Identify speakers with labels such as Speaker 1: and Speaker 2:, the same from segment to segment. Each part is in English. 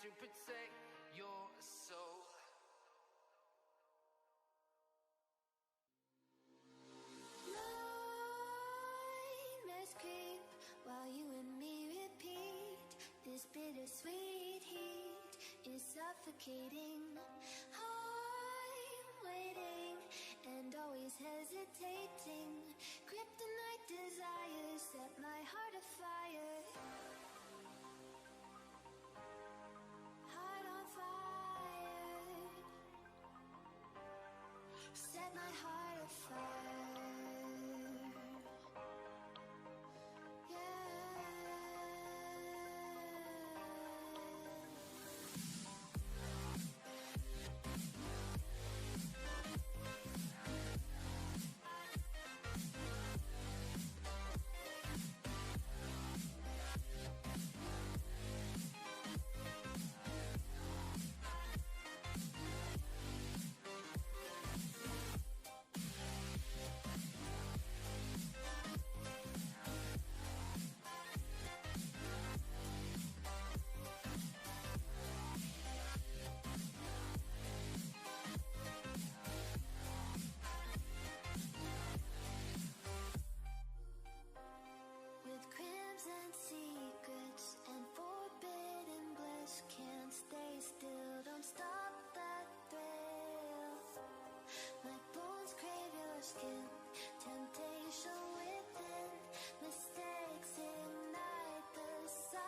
Speaker 1: to protect your soul.
Speaker 2: Nightmares creep while you and me repeat. This bittersweet heat is suffocating. I'm waiting and always hesitating. Kryptonite desires set my heart afire. Heart on fire. Set my heart afire. With crimson secrets and forbidden bliss, can't stay still, don't stop that thrill. My bones crave your skin, temptation within, mistakes ignite the silence.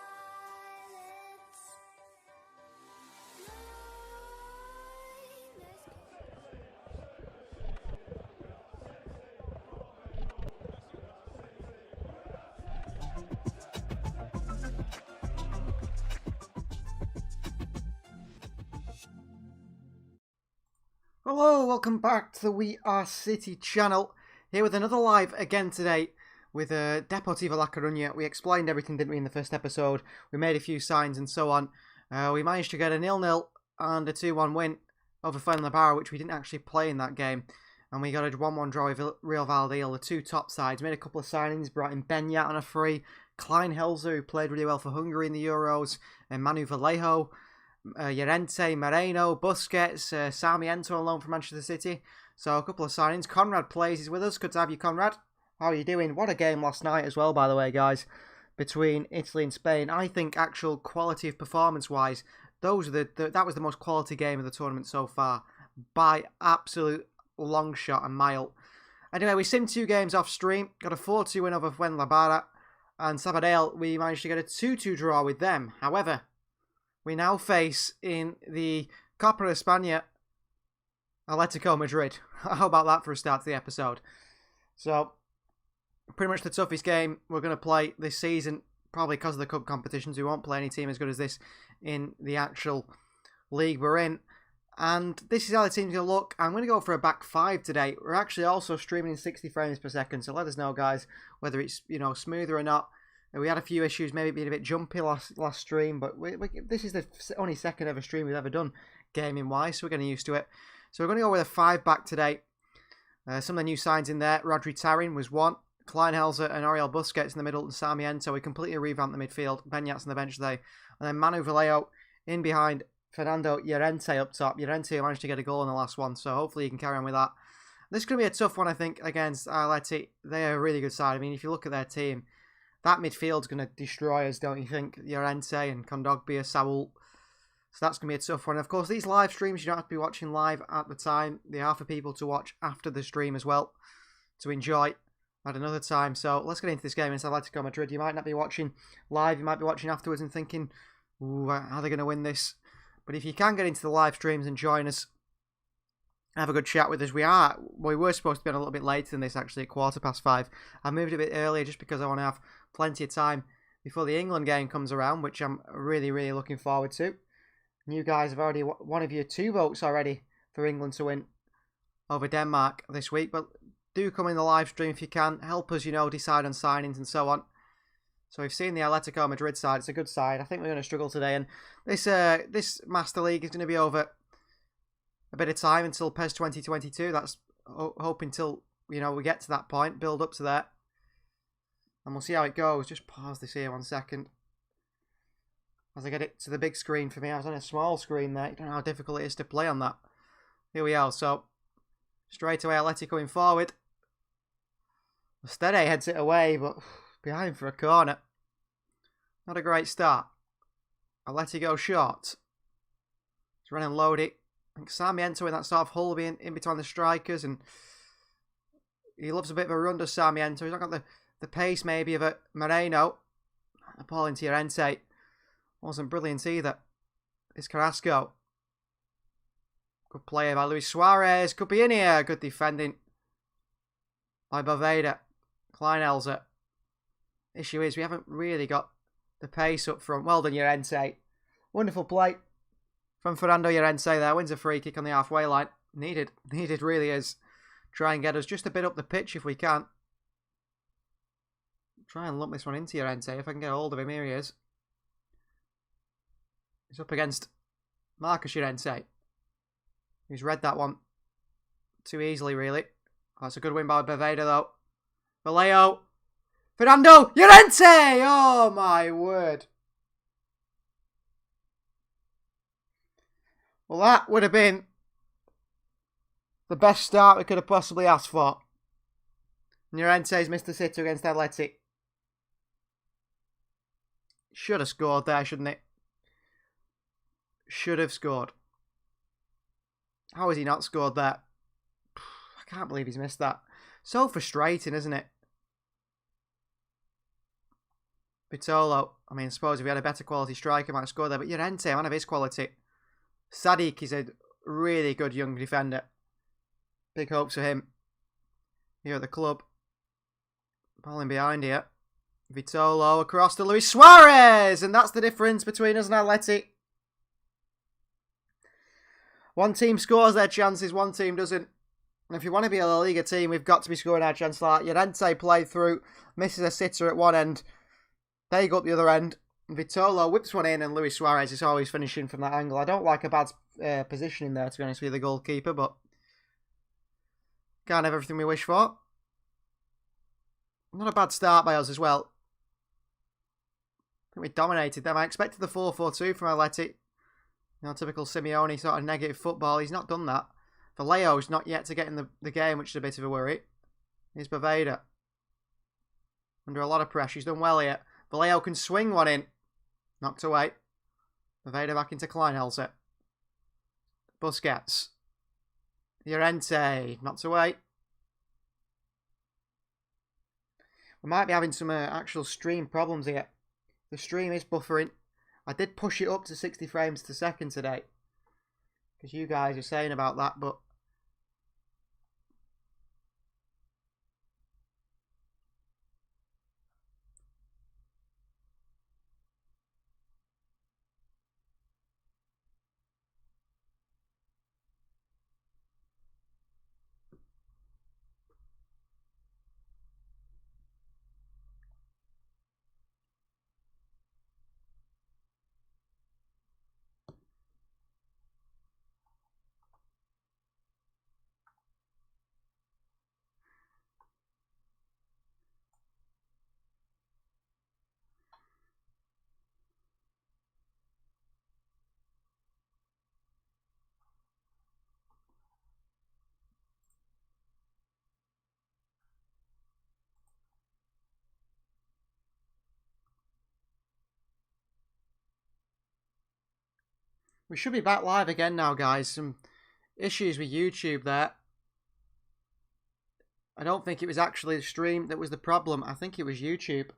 Speaker 3: Hello, welcome back to the We Are City channel. Here with another live again today with Deportivo La Coruña. We explained everything, didn't we, in the first episode? We made a few signs and so on. We managed to get a 0-0 and a 2-1 win over Fuenlabrada, which we didn't actually play in that game. And we got a 1-1 draw with Real Valladolid, the two top sides. Made a couple of signings, brought in Beñat on a free, Klein Helzer, who played really well for Hungary in the Euros, and Manu Vallejo. Llorente, Moreno, Busquets, Sarmiento on loan from Manchester City. So a couple of signings. Conrad plays, he's with us. Good to have you, Conrad. How are you doing? What a game last night as well, by the way, guys, between Italy and Spain. I think actual quality of performance-wise, that was the most quality game of the tournament so far, by absolute long shot and mile. Anyway, we simmed 2 games off stream. Got a 4-2 win over Fuenlabrada. And Sabadell, we managed to get a 2-2 draw with them. However, we now face in the Copa de España Atletico Madrid. How about that for a start to the episode? So, pretty much the toughest game we're going to play this season, probably because of the cup competitions. We won't play any team as good as this in the actual league we're in. And this is how the team's going to look. I'm going to go for a back 5 today. We're actually also streaming in 60 frames per second, so let us know, guys, whether it's, smoother or not. We had a few issues, maybe being a bit jumpy last stream, but this is the only second ever stream we've ever done gaming-wise, so we're getting used to it. So we're going to go with a 5 back today. Some of the new signs in there. Rodri Tarin was 1. Klein Helzer and Oriol Busquets in the middle, and Sarmiento. We completely revamped the midfield. Beñat's on the bench today. And then Manu Vallejo in behind Fernando Llorente up top. Llorente managed to get a goal in the last one, so hopefully he can carry on with that. This is going to be a tough one, I think, against Atleti. They are a really good side. I mean, if you look at their team, that midfield's going to destroy us, don't you think? Llorente and Kondogbia, Saul. So that's going to be a tough one. Of course, these live streams, you don't have to be watching live at the time. They are for people to watch after the stream as well, to enjoy at another time. So let's get into this game against Atletico Madrid. You might not be watching live. You might be watching afterwards and thinking, ooh, how are they going to win this? But if you can get into the live streams and join us, have a good chat with us. We were supposed to be on a little bit later than this, actually, at 5:15. I moved a bit earlier just because I want to have plenty of time before the England game comes around, which I'm really, really looking forward to. And you guys have already, one of your 2 votes already for England to win over Denmark this week. But do come in the live stream if you can. Help us, decide on signings and so on. So we've seen the Atletico Madrid side. It's a good side. I think we're going to struggle today. And this Master League is going to be over a bit of time until PES 2022. That's hoping till, we get to that point. Build up to that. And we'll see how it goes. Just pause this here 1 second. as I get it to the big screen for me. I was on a small screen there. You don't know how difficult it is to play on that. Here we are. So, straight away, Atletico going forward. Steady heads it away, but behind for a corner. Not a great start. Atletico short. He's running low it. I think Sarmiento in that sort of hole being in between the strikers, and he loves a bit of a run, does Sarmiento. He's not got the pace maybe of a Moreno. Appalling to Llorente. Wasn't brilliant either. It's Carrasco. Good play by Luis Suarez. Could be in here. Good defending by Boveda. Kleinelzer. Issue is we haven't really got the pace up front. Well done, Llorente. Wonderful play from Fernando Llorente there. Wins a free kick on the halfway line. Needed really is. Try and get us just a bit up the pitch if we can. Try and lump this one into Llorente if I can get hold of him. Here he is. He's up against Marcus Llorente. He's read that one too easily, really. Oh, that's a good win by Boveda, though. Vallejo. Fernando Llorente! Oh, my word. Well, that would have been the best start we could have possibly asked for. Llorente's missed the sitter against Atleti. Should have scored there, shouldn't it? Should have scored. How has he not scored that? I can't believe he's missed that. So frustrating, isn't it? Vitolo. I mean, I suppose if he had a better quality striker, he might have scored there. But Llorente, man of his quality. Sadik is a really good young defender. Big hopes for him here at the club. Ball in behind here. Vitolo across to Luis Suarez. And that's the difference between us and Atleti. One team scores their chances, one team doesn't. And if you want to be a La Liga team, we've got to be scoring our chance like that. Llorente played through, misses a sitter at one end. They go up the other end. Vitolo whips one in, and Luis Suarez is always finishing from that angle. I don't like a bad positioning there, to be honest with you, the goalkeeper, but can't have everything we wish for. Not a bad start by us as well. I think we dominated them. I expected the 4-4-2 from Atleti. You know, typical Simeone sort of negative football. He's not done that. Vallejo's not yet to get in the game, which is a bit of a worry. Here's Boveda. Under a lot of pressure. He's done well here. Vallejo can swing one in. Knocked away. Boveda back into Kleinelzer. Busquets. Llorente. Knocked away. We might be having some actual stream problems here. The stream is buffering. I did push it up to 60 frames per second today. Because you guys are saying about that, but we should be back live again now, guys. Some issues with YouTube there. I don't think it was actually the stream that was the problem. I think it was YouTube.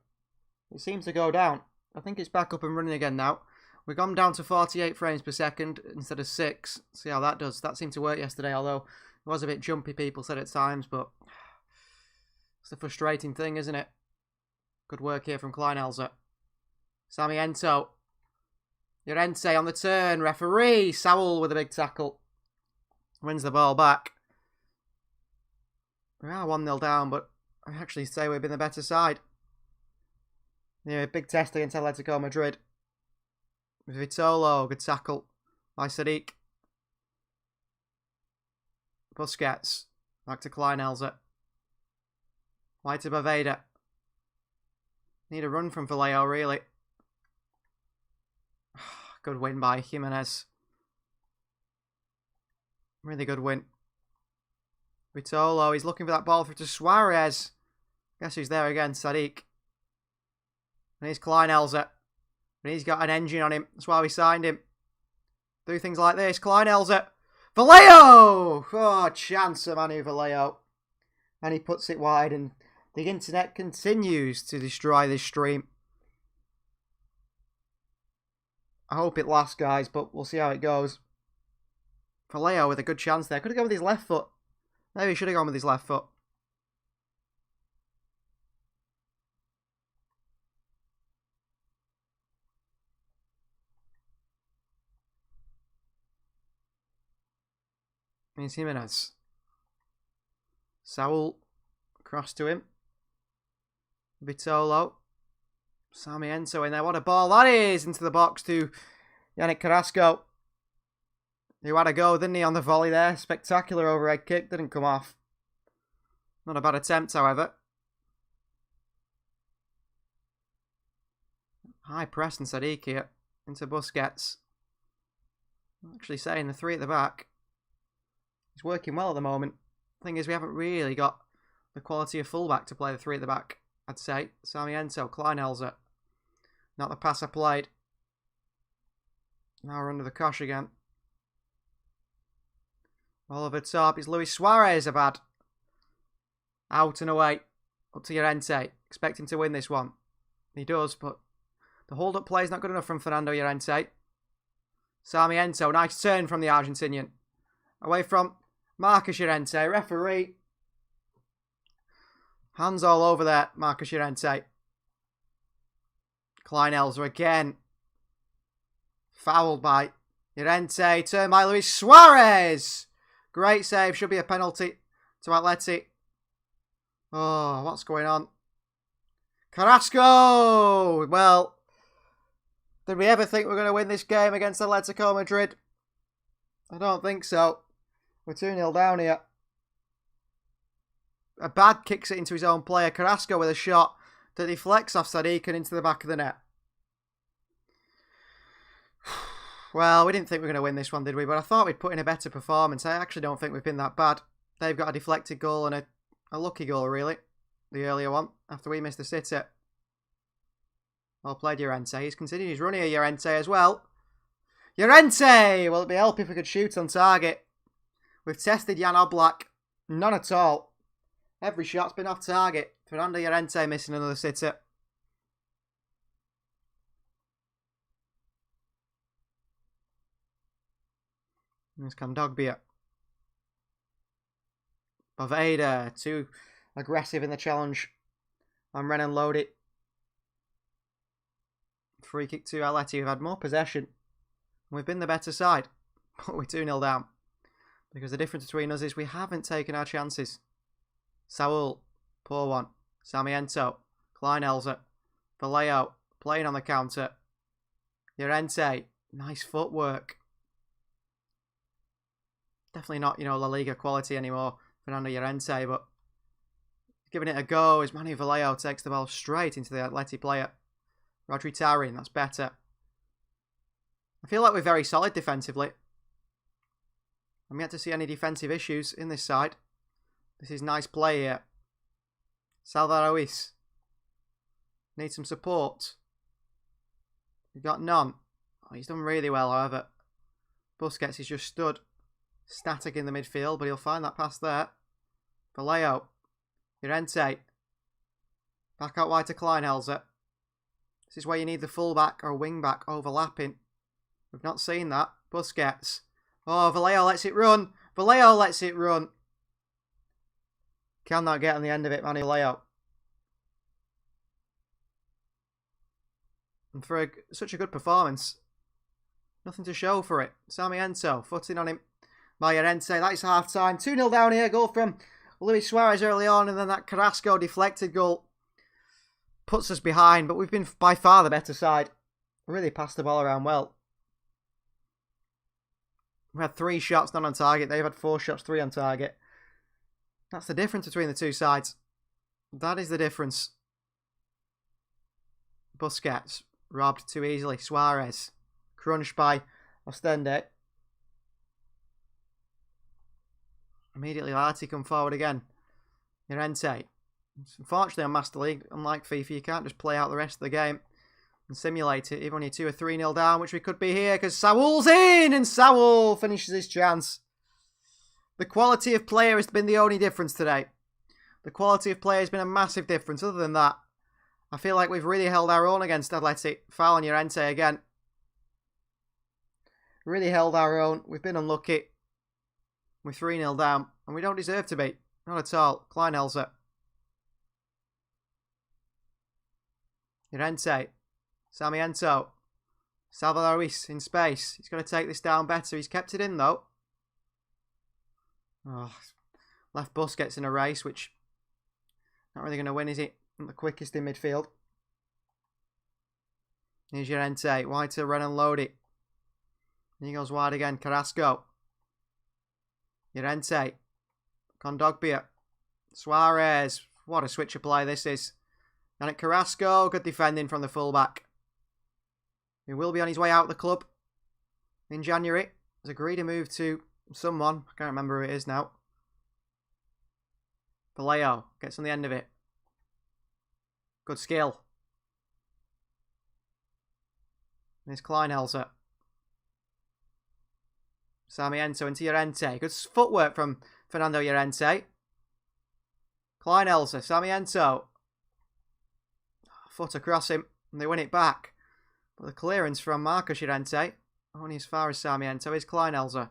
Speaker 3: It seemed to go down. I think it's back up and running again now. We've gone down to 48 frames per second instead of 6. See how that does. That seemed to work yesterday, although it was a bit jumpy, people said at times, but it's the frustrating thing, isn't it? Good work here from Kleinelzer. Sarmiento. Llorente on the turn. Referee. Sowell with a big tackle. Wins the ball back. We are 1-0 down, but I actually say we've been the better side. Yeah, big test against Atletico Madrid. Vitolo. Good tackle by Sadiq. Busquets. Back to Kleinelzer. Wide to Boveda. Need a run from Vallejo, really. Good win by Jimenez. Really good win. Vitolo, he's looking for that ball through to Suarez. Guess who's there again? Sadiq. And here's Kleinelzer. And he's got an engine on him. That's why we signed him. Do things like this. Kleinelzer. Vallejo! Oh, chance of Manu Vallejo. And he puts it wide, and the internet continues to destroy this stream. I hope it lasts, guys, but we'll see how it goes. Vallejo with a good chance there. Could have gone with his left foot. Maybe he should have gone with his left foot. Here's Jimenez. Saul. Cross to him. Vitolo. Sarmiento in there. What a ball that is! Into the box to Yannick Carrasco. Who had a go, didn't he, on the volley there? Spectacular overhead kick. Didn't come off. Not a bad attempt, however. High press and Sadiq here. Into Busquets. Actually saying the three at the back. He's working well at the moment. Thing is, we haven't really got the quality of fullback to play the three at the back, I'd say. Sarmiento, Kleinelzer. Not the pass I played. Now we're under the cosh again. Oliver top. It's Luis Suarez bad. Out and away. Up to Llorente. Expect him to win this one. He does, but the hold-up play is not good enough from Fernando Llorente. Sarmiento. Nice turn from the Argentinian. Away from Marcus Llorente. Referee. Hands all over there, Marcus Llorente. Kleinelzer again. Fouled by Llorente. Turn by Luis Suarez. Great save. Should be a penalty to Atleti. Oh, what's going on? Carrasco! Well, did we ever think we were going to win this game against Atletico Madrid? I don't think so. We're 2-0 down here. Abad kicks it into his own player. Carrasco with a shot that deflects off Sadiq and into the back of the net. Well, we didn't think we were going to win this one, did we? But I thought we'd put in a better performance. I actually don't think we've been that bad. They've got a deflected goal and a lucky goal, really. The earlier one, after we missed the sitter. Well played, Llorente. He's continued his run here, Llorente, as well. Llorente! Well, it'd be help if we could shoot on target. We've tested Jan Oblak. None at all. Every shot's been off target. Fernando Llorente missing another sitter. There's Kondogbia. Boveda, too aggressive in the challenge. And Renan Lodi. Free kick to Atleti, who've had more possession. We've been the better side. But we're 2-0 down. Because the difference between us is we haven't taken our chances. Saul, poor one. Sarmiento, Kleinelzer, Vallejo, playing on the counter. Llorente, nice footwork. Definitely not, La Liga quality anymore, Fernando Llorente, but giving it a go as Manu Vallejo takes the ball straight into the Atleti player. Rodri Tarin, that's better. I feel like we're very solid defensively. I'm yet to see any defensive issues in this side. This is nice play here. Salvador Ruiz. Needs some support. We've got none. Oh, he's done really well, however. Busquets is just stood static in the midfield, but he'll find that pass there. Vallejo. Llorente. Back out wide to Kleinelzer. This is where you need the fullback or wingback overlapping. We've not seen that. Busquets. Oh, Vallejo lets it run. Vallejo lets it run. Cannot get on the end of it, Manu Vallejo. And for such a good performance, nothing to show for it. Sarmiento, footing on him. Llorente, that is half time. 2-0 down here. Goal from Luis Suarez early on, and then that Carrasco deflected goal puts us behind. But we've been by far the better side. Really passed the ball around well. We had 3 shots, none on target. They've had 4 shots, 3 on target. That's the difference between the two sides. That is the difference. Busquets, robbed too easily. Suarez, crunched by Ostende. Immediately, Atleti come forward again. Llorente. Unfortunately, on Master League, unlike FIFA, you can't just play out the rest of the game and simulate it. Even when you're 2 or 3-0 down, which we could be here, because Saul's in, and Saul finishes his chance. The quality of player has been the only difference today. The quality of player has been a massive difference. Other than that, I feel like we've really held our own against Atleti. Foul on Llorente again. Really held our own. We've been unlucky. We're 3-0 down, and we don't deserve to be. Not at all. Kleinelzer. Llorente. Sarmiento. Salvador Ruiz in space. He's going to take this down better. He's kept it in, though. Oh, left Busquets in a race, which not really going to win, is it? Not the quickest in midfield. Here's Llorente. Wide to run and load it. And he goes wide again. Carrasco. Llorente. Kondogbia. Suarez. What a switch of play this is. And at Carrasco. Good defending from the fullback. He will be on his way out of the club in January. Has agreed to move to someone. I can't remember who it is now. Vallejo gets on the end of it. Good skill. Here's Kleinelzer. Sarmiento into Llorente. Good footwork from Fernando Llorente. Kleinelzer. Sarmiento. Foot across him. And they win it back. But the clearance from Marcos Llorente. Only as far as Sarmiento is Kleinelzer.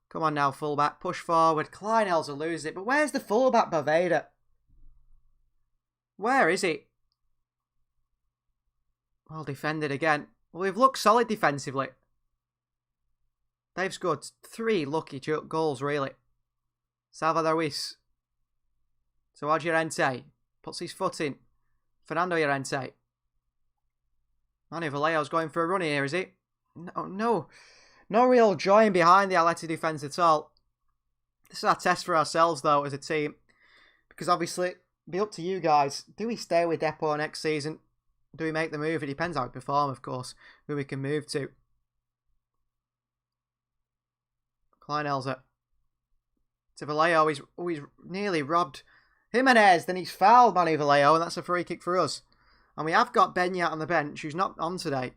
Speaker 3: Come on now, fullback. Push forward. Kleinelzer loses it. But where's the fullback, Baveda? Where is he? Well defended again. Well, we've looked solid defensively. They've scored 3 lucky goals, really. Salvador Ruiz. Towards Llorente. Puts his foot in. Fernando Llorente. Manny Vallejo's going for a run here, is he? No real joy in behind the Atleti defence at all. This is our test for ourselves, though, as a team. Because obviously, it'll be up to you guys. Do we stay with Depot next season? Do we make the move? It depends how we perform, of course, who we can move to. Kleinelzer. To Vallejo. He's nearly robbed Jimenez. Then he's fouled Manny Vallejo, and that's a free kick for us. And we have got Beñat on the bench, who's not on today.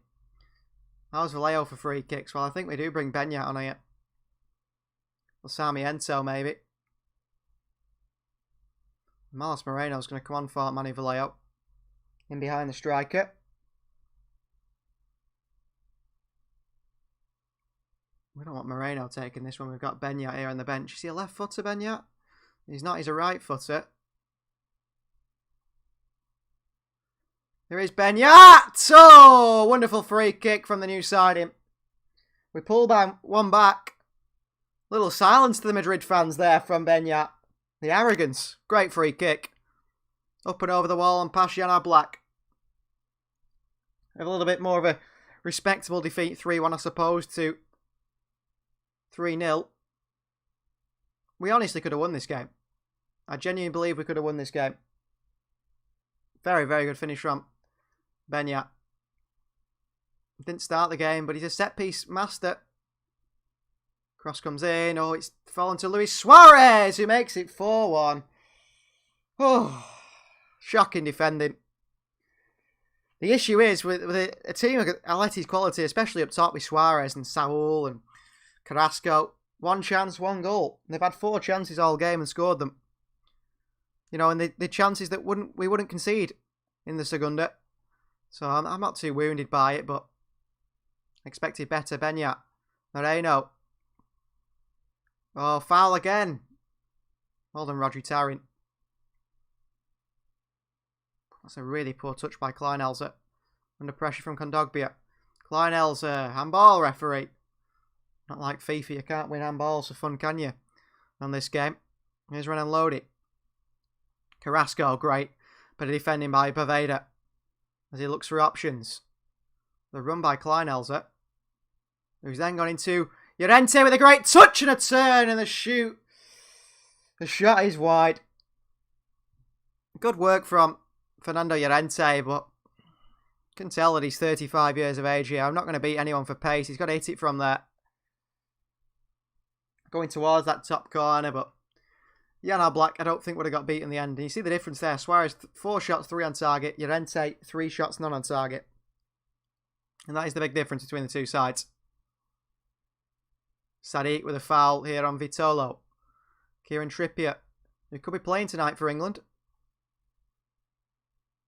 Speaker 3: How's Vallejo for free kicks? Well, I think we do bring Beñat on here. Or Sarmiento, maybe. Marlos Moreno's going to come on for Manny Vallejo. In behind the striker. We don't want Moreno taking this one. We've got Beñat here on the bench. Is he a left footer, Beñat? He's not. He's a right footer. Here is Beñat! Oh, wonderful free kick from the new siding. We pull one back. Little silence to the Madrid fans there from Beñat. The arrogance. Great free kick. Up and over the wall and past Jan Black. A little bit more of a respectable defeat, 3-1 as opposed to 3-0. We honestly could have won this game. I genuinely believe we could have won this game. Very, very good finish from Beñat. Didn't start the game, but he's a set-piece master. Cross comes in. Oh, it's fallen to Luis Suarez, who makes it 4-1. Oh, shocking defending. The issue is, with a team of Atleti's quality, especially up top with Suarez and Saul and Carrasco, 1 chance, 1 goal. They've had 4 chances all game and scored them. You know, and the chances that we wouldn't concede in the Segunda. So I'm not too wounded by it, but expected better. Beñat. Moreno. Oh, foul again. Well done, Rodri Tarin. That's a really poor touch by Kleinelzer. Under pressure from Kondogbia. Kleinelzer. Handball, referee. Not like FIFA, you can't win handballs for fun, can you? On this game. Here's run and load it. Carrasco, great. But a defending by Baveda. As he looks for options. The run by Kleinelzer. Who's then gone into Llorente with a great touch and a turn and the shoot. The shot is wide. Good work from Fernando Llorente, but Can tell that he's 35 years of age here. I'm not going to beat anyone for pace. He's got to hit it from there. Going towards that top corner, but Jan Black, I don't think would have got beat in the end. And you see the difference there. Suarez, 4 shots, 3 on target. Llorente, 3 shots, none on target. And that is the big difference between the two sides. Sadiq with a foul here on Vitolo. Kieran Trippier, who could be playing tonight for England.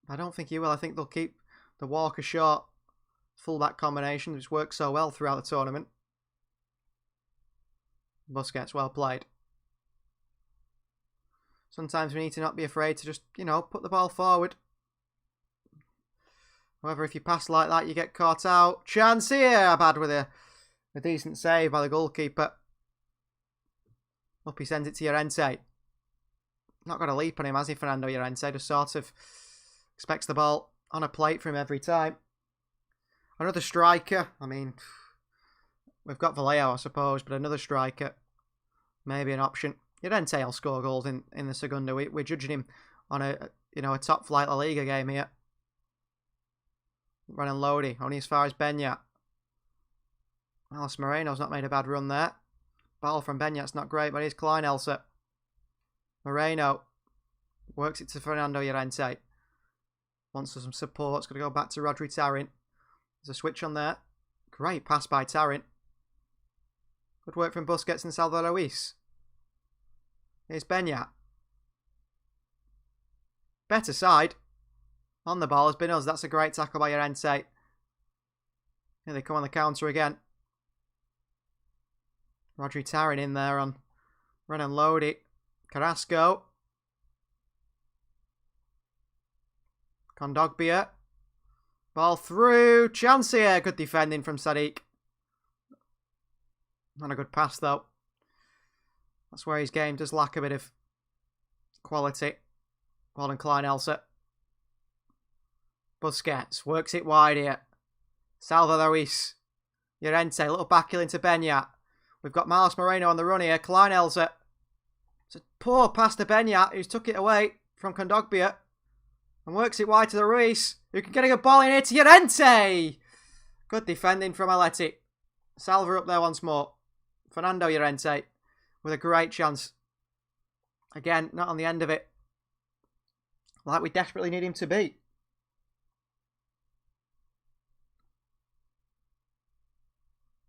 Speaker 3: I don't think he will. I think they'll keep the Walker short fullback combination, which works so well throughout the tournament. Busquets, well played. Sometimes we need to not be afraid to just, put the ball forward. However, if you pass like that, you get caught out. Chance here, bad with a decent save by the goalkeeper. Up he sends it to Llorente. Not got a leap on him, has he, Fernando Llorente? Just sort of expects the ball on a plate for him every time. Another striker. I mean, we've got Vallejo, I suppose, but another striker. Maybe an option. Llorente will score goals in the Segunda. We're judging him on a top flight La Liga game here. Running Lodi, only as far as Beñat. Alice Moreno's not made a bad run there. Ball from Beñat's not great, but here's Klein Elsa. Moreno works it to Fernando Llorente. Wants some support. It's going to go back to Rodri Tarin. There's a switch on there. Great pass by Tarin. Good work from Busquets and Salvador Ruiz. Here's Beñat. Better side. On the ball has been us. That's a great tackle by Llorente. Here they come on the counter again. Rodri Tarin in there on Renan Lodi. Carrasco. Kondogbia. Ball through. Chance here. Good defending from Sadiq. Not a good pass though. That's where his game does lack a bit of quality. Well done, Klein Elsa. Busquets works it wide here. Salvador Ruiz. Llorente, a little backheel into Beñat. We've got Miles Moreno on the run here. Klein Elsa. It's a poor pass to Beñat, who's took it away from Kondogbia. And works it wide to the Ruiz, who can get a good ball in here to Llorente. Good defending from Atleti. Salva up there once more. Fernando Llorente with a great chance. Again, not on the end of it. Like we desperately need him to be.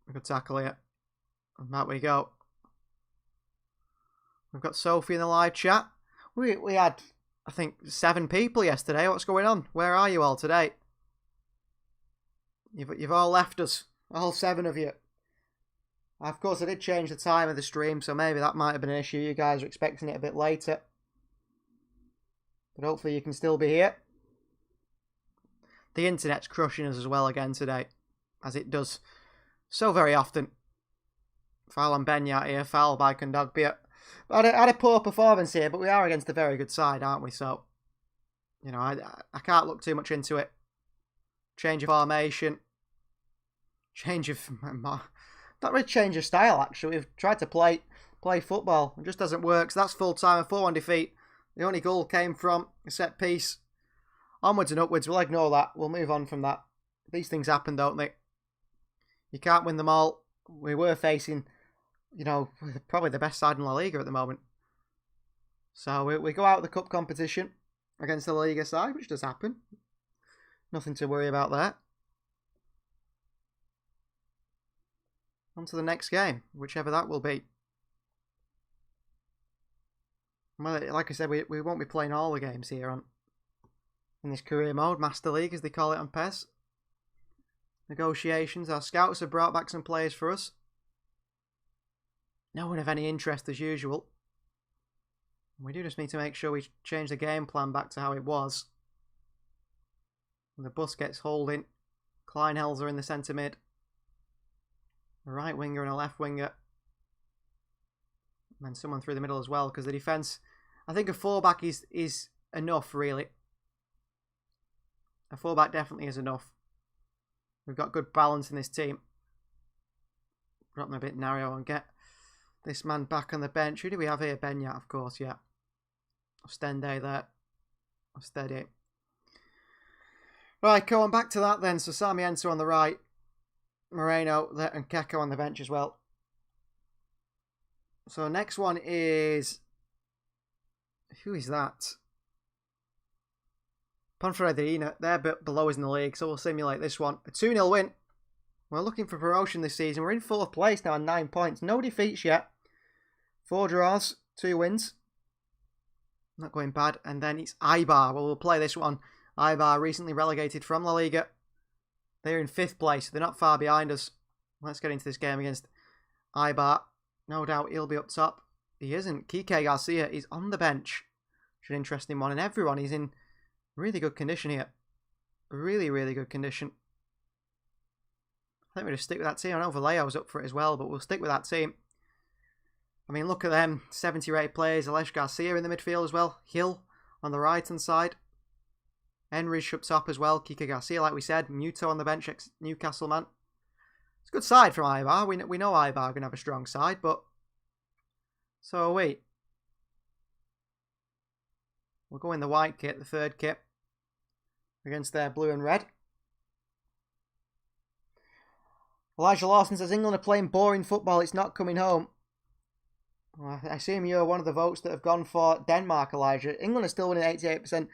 Speaker 3: A good tackle here. And back we go. We've got Sophie in the live chat. We had, I think, 7 people yesterday. What's going on? Where are you all today? You've all left us. All 7 of you. Of course, I did change the time of the stream, so maybe that might have been an issue. You guys are expecting it a bit later. But hopefully you can still be here. The internet's crushing us as well again today, as it does so very often. Foul on Beñat here, foul by Kondogbia. Had a poor performance here, but we are against a very good side, aren't we? So, I can't look too much into it. Change of formation. Change of... Not really change of style, actually. We've tried to play football. It just doesn't work. So that's full time, a 4-1 defeat. The only goal came from a set piece. Onwards and upwards. We'll ignore that. We'll move on from that. These things happen, don't they? You can't win them all. We were facing, probably the best side in La Liga at the moment. So we go out of the cup competition against the La Liga side, which does happen. Nothing to worry about there. On to the next game, whichever that will be. Well, like I said, we won't be playing all the games here in this career mode, Master League as they call it on PES. Negotiations. Our scouts have brought back some players for us. No one of any interest as usual. We do just need to make sure we change the game plan back to how it was. And the Busquets holding. Kleinhelzer in the centre mid. A right winger and a left winger. And then someone through the middle as well, because the defence, I think a fullback is enough, really. A fullback definitely is enough. We've got good balance in this team. Drop them a bit narrow and get this man back on the bench. Who do we have here? Beñat, of course, yeah. Ostende there. Ostende. Right, going back to that then. So Sarmiento on the right, Moreno and Keko on the bench as well. So next one is... Who is that? Ponferradina. They're below us in the league, so we'll simulate this one. A 2-0 win. We're looking for promotion this season. We're in 4th place now on 9 points. No defeats yet. 4 draws, 2 wins. Not going bad. And then it's Eibar. Well, we'll play this one. Eibar recently relegated from La Liga. They're in 5th place. They're not far behind us. Let's get into this game against Eibar. No doubt he'll be up top. He isn't. Kike Garcia is on the bench. It's an interesting one. And everyone is in really good condition here. Really, really good condition. I think we'll just stick with that team. I know Vallejo was up for it as well, but we'll stick with that team. I mean, look at them. 70 rated players. Alex Garcia in the midfield as well. Hill on the right-hand side. Henry up top as well. Kike Garcia, like we said. Muto on the bench, ex-Newcastle man. It's a good side from Eibar. We know Eibar are going to have a strong side, but so are we. We'll go in the white kit, the 3rd kit, against their blue and red. Elijah Lawson says, England are playing boring football. It's not coming home. Well, I assume you're one of the votes that have gone for Denmark, Elijah. England are still winning 88%.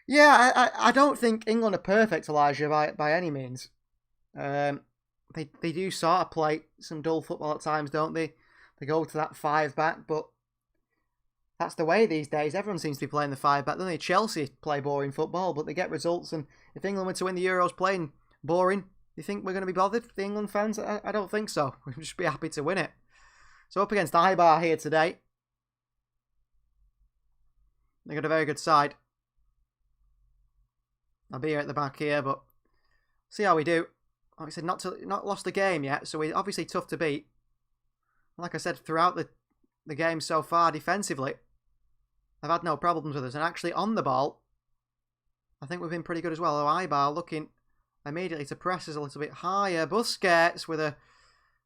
Speaker 3: Yeah, I don't think England are perfect, Elijah, by any means. They do sort of play some dull football at times, don't they? They go to that 5-back, but that's the way these days. Everyone seems to be playing the 5-back. Don't they? Chelsea play boring football, but they get results. And if England were to win the Euros playing boring, do you think we're going to be bothered, the England fans? I don't think so. We'll just be happy to win it. So up against Eibar here today. They've got a very good side. I'll be here at the back here, but see how we do. Like I said, not lost the game yet, so we're obviously tough to beat. Like I said, throughout the game so far, defensively, I've had no problems with us. And actually, on the ball, I think we've been pretty good as well. Eibar looking immediately to press us a little bit higher. Busquets with a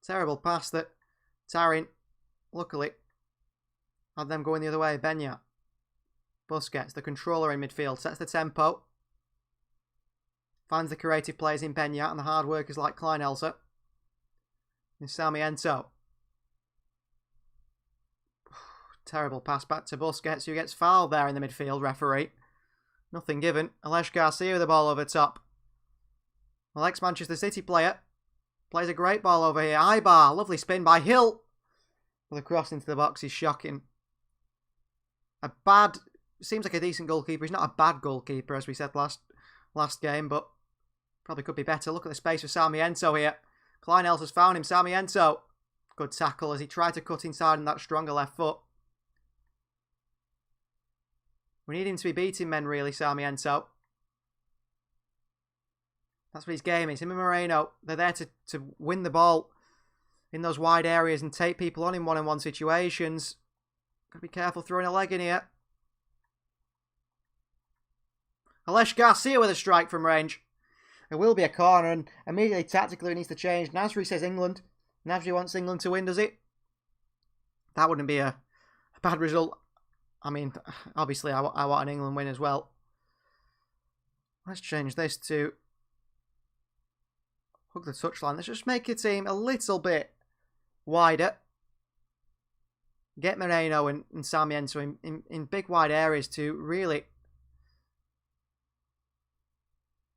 Speaker 3: terrible pass that Tarin, luckily, had them going the other way. Benya. Busquets, the controller in midfield, sets the tempo. Finds the creative players in Benya and the hard workers like Klein Elsa. And Sarmiento. Terrible pass back to Busquets, who gets fouled there in the midfield, referee. Nothing given. Alex Garcia with the ball over top. Well, ex-Manchester City player. Plays a great ball over here. Eibar, lovely spin by Hill. With a cross into the box is shocking. Seems like a decent goalkeeper. He's not a bad goalkeeper, as we said last game, but probably could be better. Look at the space for Sarmiento here. Klein Elsa's found him. Sarmiento. Good tackle as he tried to cut inside on that stronger left foot. We need him to be beating men, really, Sarmiento. That's what his game is. Him and Moreno, they're there to win the ball in those wide areas and take people on in one-on-one situations. Got to be careful throwing a leg in here. Alex Garcia with a strike from range. It will be a corner, and immediately tactically it needs to change. Nasri says England. Nasri wants England to win, does it? That wouldn't be a bad result. I mean, obviously I want an England win as well. Let's change this to hook the touchline. Let's just make your team a little bit wider. Get Moreno and Sarmiento in big wide areas to really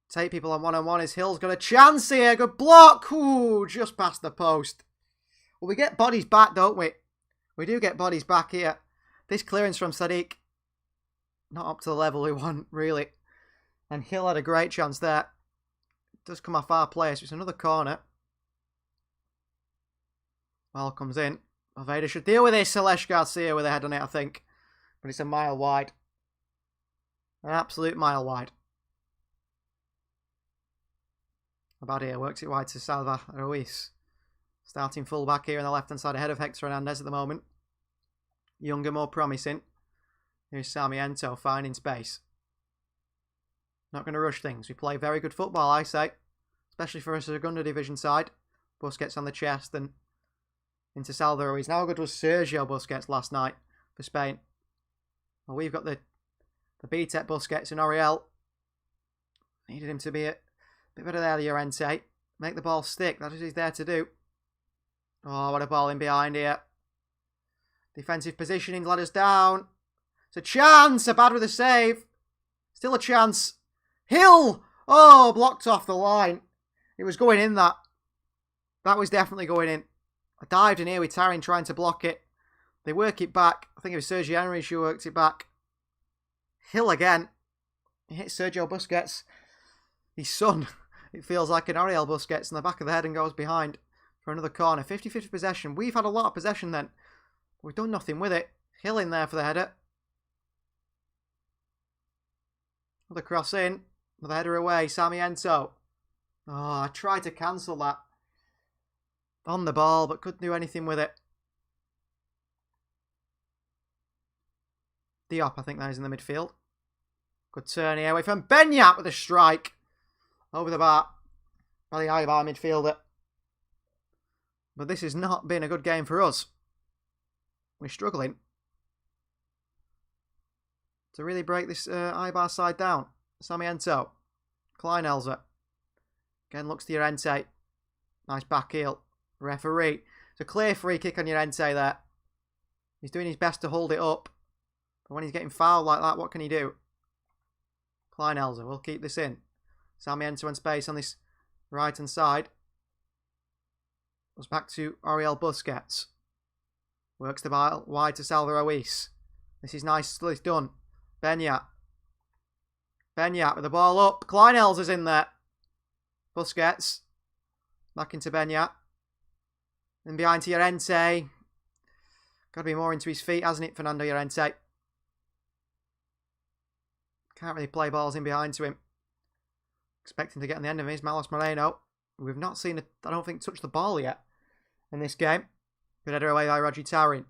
Speaker 3: take people on one-on-one. As Hill's got a chance here. Good block. Ooh, just past the post. Well, we get bodies back, don't we? We do get bodies back here. This clearance from Sadiq, not up to the level we want, really. And Hill had a great chance there. It does come off our player, so it's another corner. Ball comes in. Alveda should deal with this. Alex Garcia with a head on it, I think. But it's a mile wide. An absolute mile wide. Abadia works it wide to Salva Ruiz. Starting full back here on the left-hand side ahead of Hector Hernandez at the moment. Younger, more promising. Here's Sarmiento finding space. Not going to rush things. We play very good football, I say. Especially for a Segunda Division side. Busquets on the chest and into Salva Ruiz. Now how good was Sergio Busquets last night for Spain? Well, we've got the BTEC Busquets and Oriel. Needed him to be a bit better there, Llorente. Make the ball stick. That is what he's there to do. Oh, what a ball in behind here. Defensive positioning let us down. It's a chance. Abad with a save. Still a chance. Hill! Oh, blocked off the line. It was going in, that. That was definitely going in. I dived in here with Tarin trying to block it. They work it back. I think it was Sergio Henry who worked it back. Hill again. He hit Sergio Busquets. His son. It feels like an Ariel Busquets in the back of the head and goes behind for another corner. 50-50 possession. We've had a lot of possession then. We've done nothing with it. Hill in there for the header. Another cross in. Another header away. Sarmiento. Oh, I tried to cancel that. On the ball, but couldn't do anything with it. Diop, I think that is in the midfield. Good turn here away from Benyat with a strike. Over the bar. By the Ibar midfielder. But this has not been a good game for us. We're struggling to really break this Ibar side down. Sarmiento. Kleinelzer. Again looks to Llorente. Nice back heel. Referee. It's a clear free kick on Llorente there. He's doing his best to hold it up. But when he's getting fouled like that, what can he do? Kleinelzer will keep this in. Sarmiento in space on this right hand side. Goes back to Ariel Busquets. Works the ball wide to Salvador Ruiz. This is nicely done. Benyat. Benyat with the ball up. Kleinelzer's in there. Busquets. Back into Benyat. Then behind to Llorente. Got to be more into his feet, hasn't it, Fernando Llorente? Can't really play balls in behind to him. Expecting to get on the end of his. Malos Moreno. We've not seen it, I don't think, touch the ball yet in this game. Good header away by Rodri Tarin.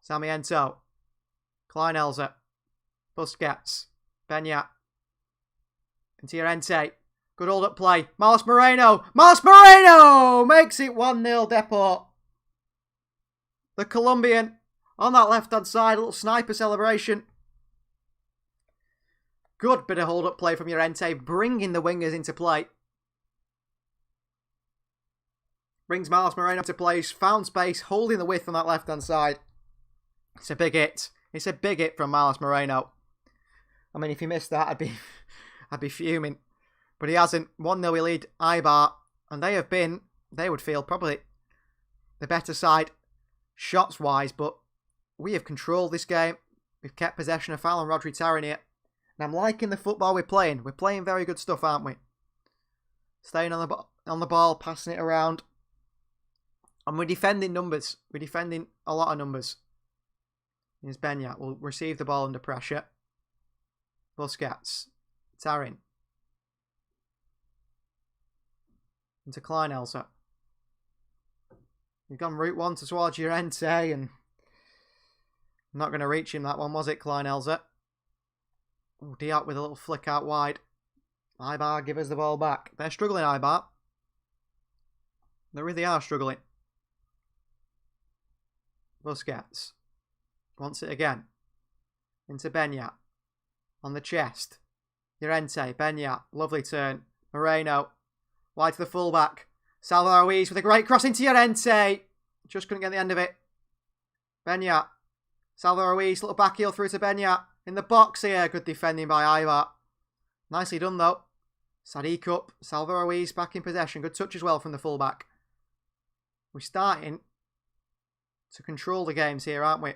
Speaker 3: Sarmiento. Kleinelzer. Busquets. Benyat. Into Llorente. Good hold up play. Malos Moreno. Malos Moreno makes it 1-0 Deport. The Colombian on that left hand side. A little sniper celebration. Good bit of hold up play from Llorente. Bringing the wingers into play. Brings Malos Moreno to place. Found space. Holding the width on that left hand side. It's a big hit. It's a big hit from Malos Moreno. I mean, if he missed that, I'd be fuming. But he hasn't. 1-0 we lead Ibar. And they would feel probably the better side shots-wise. But we have controlled this game. We've kept possession of foul on Rodri Tarin here. And I'm liking the football we're playing. We're playing very good stuff, aren't we? Staying on the ball, passing it around. And we're defending numbers. We're defending a lot of numbers. Here's Benyat. Will receive the ball under pressure. Busquets. Tarin. Into Kleinelzer. He's gone route one towards Llorente and not going to reach him, that one, was it, Kleinelzer? Oh, Diop with a little flick out wide. Ibar give us the ball back. They're struggling, Ibar. They really are struggling. Busquets. Wants it again. Into Benyat. On the chest. Llorente. Benyat. Lovely turn. Moreno. Wide to the fullback. Salvador Ruiz with a great cross into Llorente. Just couldn't get the end of it. Benyat. Salvador Ruiz. Little back heel through to Benyat. In the box here. Good defending by Ibar. Nicely done though. Sadiq up. Salvador Ruiz back in possession. Good touch as well from the fullback. We're starting to control the games here, aren't we?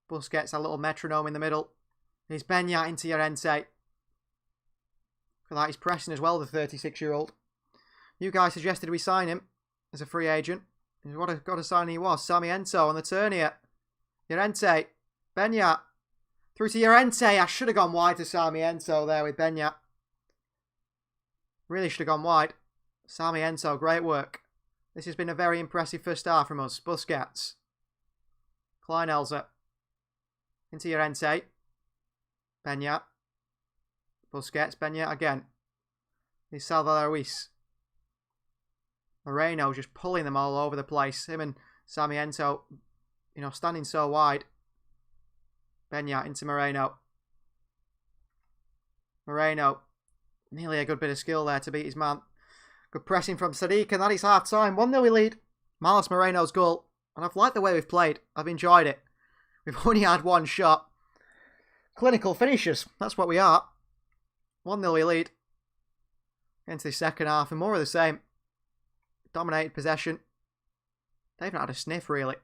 Speaker 3: Busquets, a little metronome in the middle. Here's Benyat into Llorente. For that, he's pressing as well, the 36-year-old. You guys suggested we sign him as a free agent. What a signing he was. Sarmiento on the turn here. Llorente. Benyat. Through to Llorente. I should have gone wide to Sarmiento there with Benyat. Really should have gone wide. Sarmiento, great work. This has been a very impressive first half from us. Busquets. Kleinelzer. Into Llorente. Benyat. Busquets. Benyat again. Here's Salvador Ruiz. Moreno just pulling them all over the place. Him and Sarmiento, standing so wide. Benyat into Moreno. Moreno. Nearly a good bit of skill there to beat his man. Good pressing from Sadiq, and that is half time. 1-0 we lead. Marlos Moreno's goal. And I've liked the way we've played. I've enjoyed it. We've only had one shot. Clinical finishers. That's what we are. 1-0 we lead. Into the second half, and more of the same. Dominated possession. They've not had a sniff, really,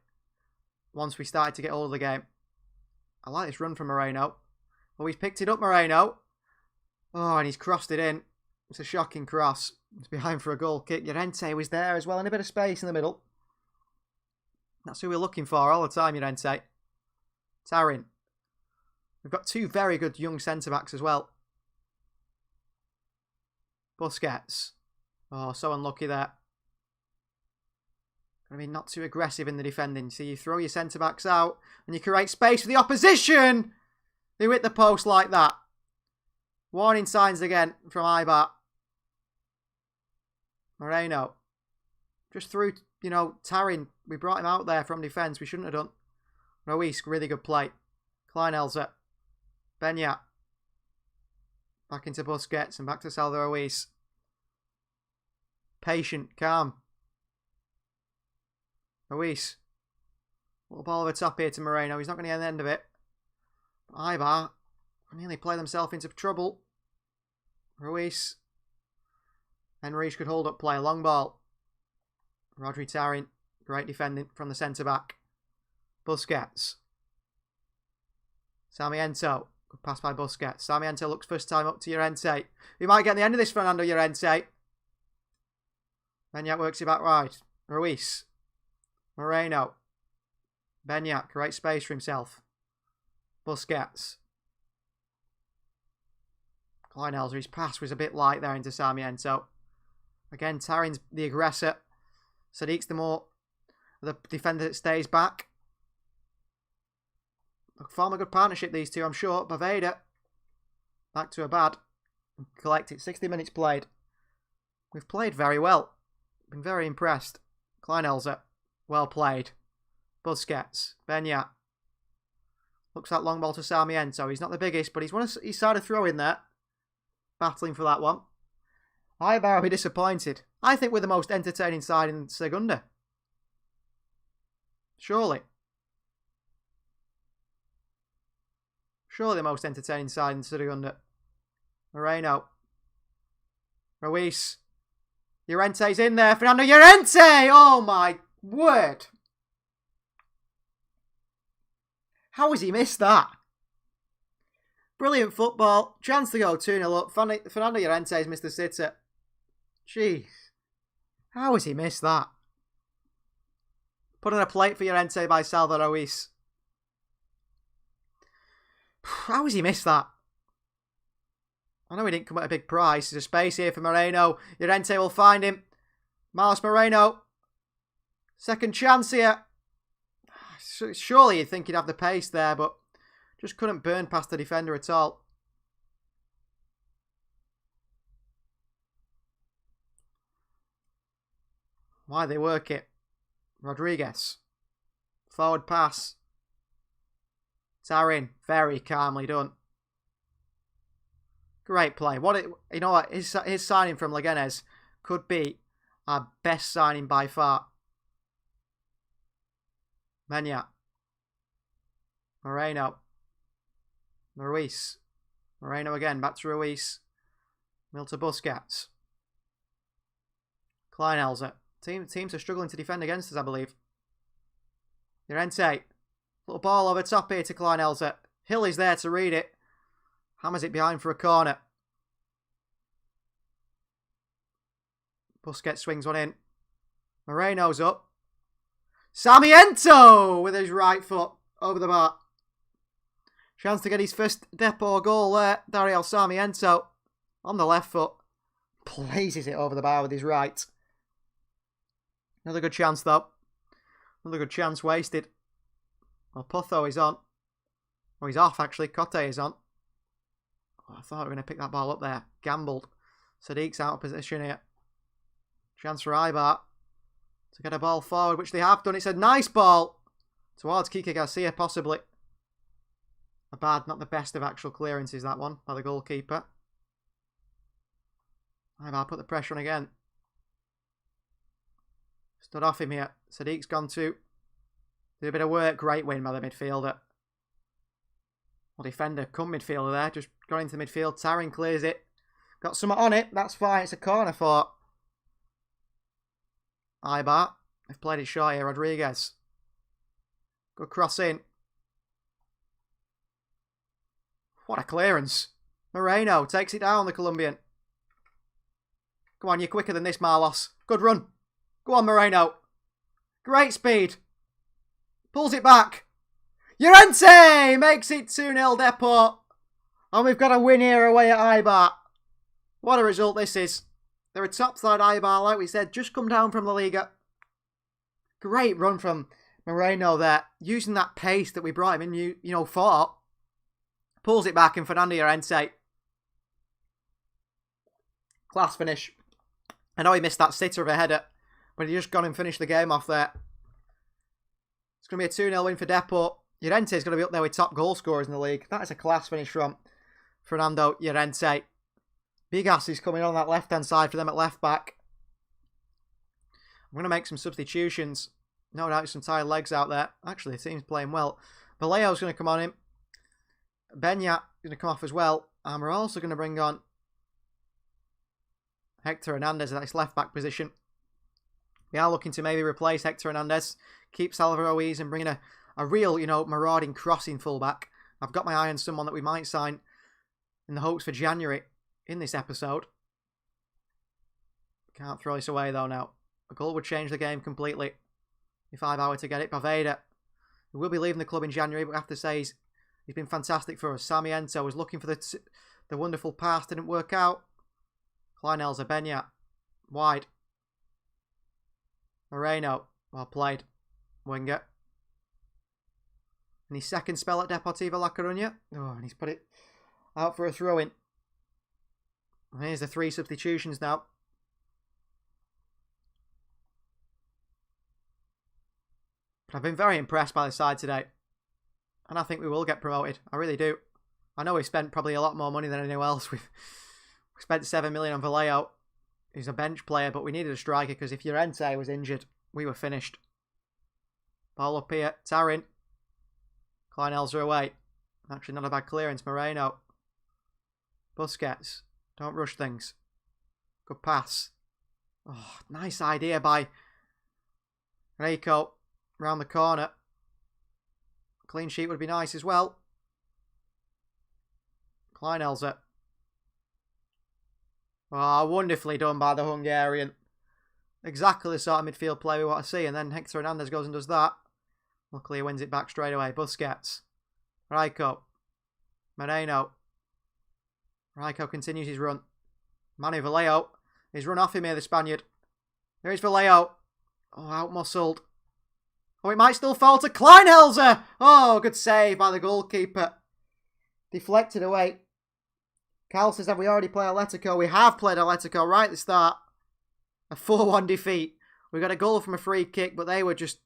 Speaker 3: once we started to get hold of the game. I like this run from Moreno. Oh, he's picked it up, Moreno. Oh, and he's crossed it in. It's a shocking cross. It's behind for a goal kick. Llorente was there as well, in a bit of space in the middle. That's who we're looking for all the time, Llorente. Tarin. We've got two very good young centre-backs as well. Busquets. Oh, so unlucky there. Gotta be not too aggressive in the defending. So you throw your centre-backs out and you create space for the opposition. They hit the post like that. Warning signs again from Ibar. Moreno. Just threw, Tarin. We brought him out there from defence. We shouldn't have done. Ruiz, really good play. Kleinelzer. Benyat. Back into Busquets and back to Salvador Ruiz. Patient, calm. Ruiz. Little ball over top here to Moreno. He's not going to get the end of it. Ibar nearly played themselves into trouble. Ruiz. Enrique could hold up play. Long ball. Rodri Tarin. Great defending from the centre-back. Busquets. Sarmiento. Good pass by Busquets. Sarmiento looks first time up to Llorente. He might get the end of this, Fernando Llorente. Benyat works it back right. Ruiz. Moreno. Benyat. Great space for himself. Busquets. Kleinelzer. His pass was a bit light there into Sarmiento. Again, Tarin's the aggressor. Sadiq's the defender that stays back. Form a good partnership, these two, I'm sure. Baveda. Back to a bad. Collect it. 60 minutes played. We've played very well. Been very impressed. Kleinelzer. Well played. Busquets. Benyat. Looks like long ball to Sarmiento. He's not the biggest, but he's started throwing there. Battling for that one. Ibar will be disappointed. I think we're the most entertaining side in Segunda. Surely. Surely the most entertaining side in Segunda. Moreno. Ruiz. Llorente's in there. Fernando Llorente! Oh my word. How has he missed that? Brilliant football. Chance to go 2-0 up. Fernando Llorente's missed the sitter. Jeez. How has he missed that? Put on a plate for Llorente by Salvador Ruiz. How has he missed that? I know he didn't come at a big price. There's a space here for Moreno. Llorente will find him. Marlos Moreno. Second chance here. Surely you'd think he'd have the pace there, but just couldn't burn past the defender at all. Why they work it? Rodriguez. Forward pass. Tarin. Very calmly done. Great play. You know what? His signing from Leganés could be our best signing by far. Benyat. Moreno. Ruiz. Moreno again. Back to Ruiz. Milton Busquets. Kleinelzer. Teams are struggling to defend against us, I believe. Llorente. Little ball over top here to Kleinelzer. Hill is there to read it. Hammers it behind for a corner. Busquets swings one in. Moreno's up. Sarmiento with his right foot over the bar. Chance to get his first Depot goal there. Dario Sarmiento on the left foot. Blazes it over the bar with his right. Another good chance though. Another good chance wasted. Well, Potho is on. Oh, he's off actually. Cote is on. Oh, I thought we were going to pick that ball up there. Gambled. Sadiq's out of position here. Chance for Ibar to get a ball forward, which they have done. It's a nice ball towards Kike Garcia, possibly. A bad, not the best of actual clearances, that one, by the goalkeeper. Ibar put the pressure on again. Stood off him here. Sadiq's gone to. Did a bit of work. Great win by the midfielder. Well, defender, come midfielder there. Just got into the midfield. Tarin clears it. Got something on it. That's fine. It's a corner for Ibar. They've played it short here. Rodriguez. Good cross in. What a clearance. Moreno takes it down, the Colombian. Come on, you're quicker than this, Marlos. Good run. Go on, Moreno. Great speed. Pulls it back. Llorente makes it 2-0 Depot. And we've got a win here away at Ibar. What a result this is. They're a top side Ibar, like we said, just come down from La Liga. Great run from Moreno there. Using that pace that we brought him in, for. Pulls it back, and Fernando Llorente. Class finish. I know he missed that sitter of a header, but he just gone and finished the game off there. It's going to be a 2-0 win for Depot. Llorente's going to be up there with top goal scorers in the league. That is a class finish from Fernando Llorente. Big ass is coming on that left-hand side for them at left-back. I'm going to make some substitutions. No doubt some tired legs out there. Actually, the team's playing well. Vallejo's going to come on him. Beñat going to come off as well. And we're also going to bring on Hector Hernandez at this left-back position. We are looking to maybe replace Hector Hernandez. Keep Salvador Ruiz and bring in a real, marauding crossing fullback. I've got my eye on someone that we might sign in the hopes for January in this episode. Can't throw this away though now. A goal would change the game completely if I were to get it. Baveda, who will be leaving the club in January, but I have to say he's been fantastic for us. Sarmiento was looking for the wonderful pass, didn't work out. Kleinel's a Beñat. Wide. Moreno, well played. Winger. And his second spell at Deportivo La Coruña. Oh, and he's put it out for a throw-in. And here's the 3 substitutions now. I've been very impressed by the side today. And I think we will get promoted. I really do. I know we've spent probably a lot more money than anyone else. We spent 7 million on Vallejo. He's a bench player, but we needed a striker because if Llorente was injured, we were finished. Ball up here. Tarin. Kleinels are away. Actually, not a bad clearance. Moreno. Busquets. Don't rush things. Good pass. Oh, nice idea by Reiko. Round the corner. Clean sheet would be nice as well. Kleinelzer. Oh, wonderfully done by the Hungarian. Exactly the sort of midfield play we want to see. And then Hector Hernandez goes and does that. Luckily he wins it back straight away. Busquets. Reiko. Moreno. Reiko continues his run. Manu Vallejo. He's run off him here, the Spaniard. Here is Vallejo. Oh, out-muscled. Oh, it might still fall to Kleinelzer. Oh, good save by the goalkeeper. Deflected away. Carl says, have we already played Atletico? We have played Atletico right at the start. A 4-1 defeat. We got a goal from a free kick, but they were just...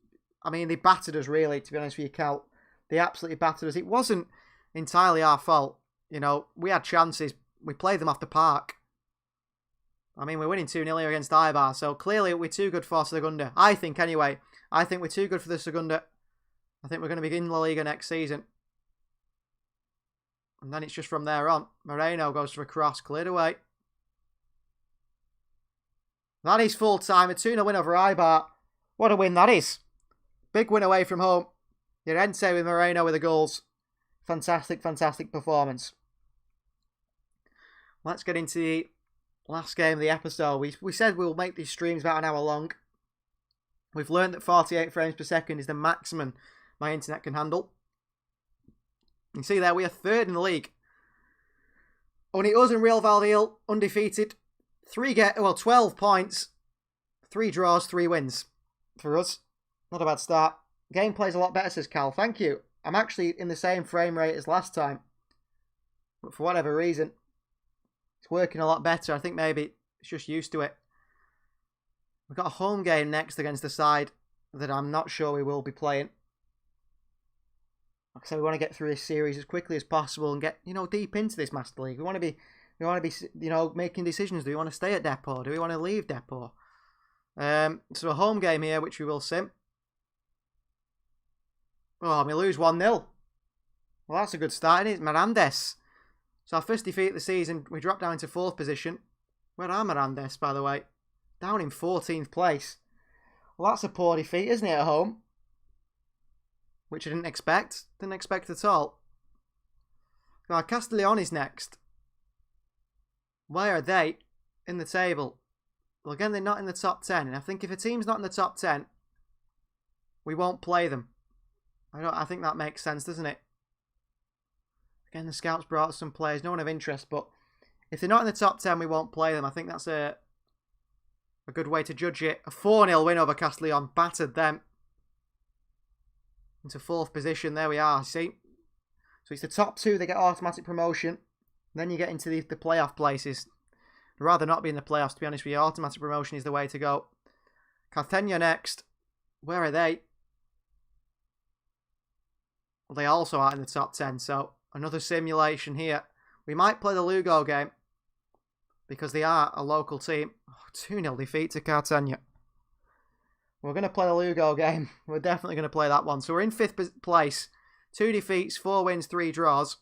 Speaker 3: they battered us, really, to be honest with you, Cal. They absolutely battered us. It wasn't entirely our fault. We had chances. We played them off the park. We're winning 2-0 here against Ibar, so clearly we're too good for Segunda. I think, anyway. I think we're too good for the Segunda. I think we're going to begin La Liga next season. And then it's just from there on. Moreno goes for a cross, cleared away. That is full time. A 2-0 win over Ibar. What a win that is. Big win away from home. Llorente with Moreno with the goals. Fantastic, fantastic performance. Let's get into the last game of the episode. We said we'll make these streams about an hour long. We've learned that 48 frames per second is the maximum my internet can handle. You can see there, we are 3rd in the league. Only us and Real Valladolid undefeated. 12 points. 3 draws, 3 wins. For us, not a bad start. Gameplay's a lot better, says Cal. Thank you. I'm actually in the same frame rate as last time. But for whatever reason, it's working a lot better. I think maybe it's just used to it. We've got a home game next against the side that I'm not sure we will be playing. Like I said, we want to get through this series as quickly as possible and get, deep into this Master League. We want to be We want to be, making decisions. Do we want to stay at Depot? Do we want to leave Depot? So a home game here, which we will sim. Oh, we lose 1-0. Well, that's a good start, isn't it? Mirandes. So our first defeat of the season, we dropped down into 4th position. Where are Mirandes, by the way? Down in 14th place. Well, that's a poor defeat, isn't it, at home? Which I didn't expect. Didn't expect at all. Now, Castellon is next. Where are they in the table? Well, again, they're not in the top 10. And I think if a team's not in the top 10, we won't play them. I think that makes sense, doesn't it? Again, the scouts brought some players, no one of interest, but if they're not in the top 10, we won't play them. I think that's a good way to judge it. A 4-0 win over Castellon, battered them into 4th position. There we are, see? So it's the top 2, they get automatic promotion. Then you get into the playoff places. I'd rather not be in the playoffs, to be honest with you. Automatic promotion is the way to go. Cartagena next. Where are they? Well, they also are in the top 10, so another simulation here. We might play the Lugo game because they are a local team. 2-0 defeat to Cartagena. We're going to play the Lugo game. We're definitely going to play that one. So we're in 5th place. 2 defeats, 4 wins, 3 draws.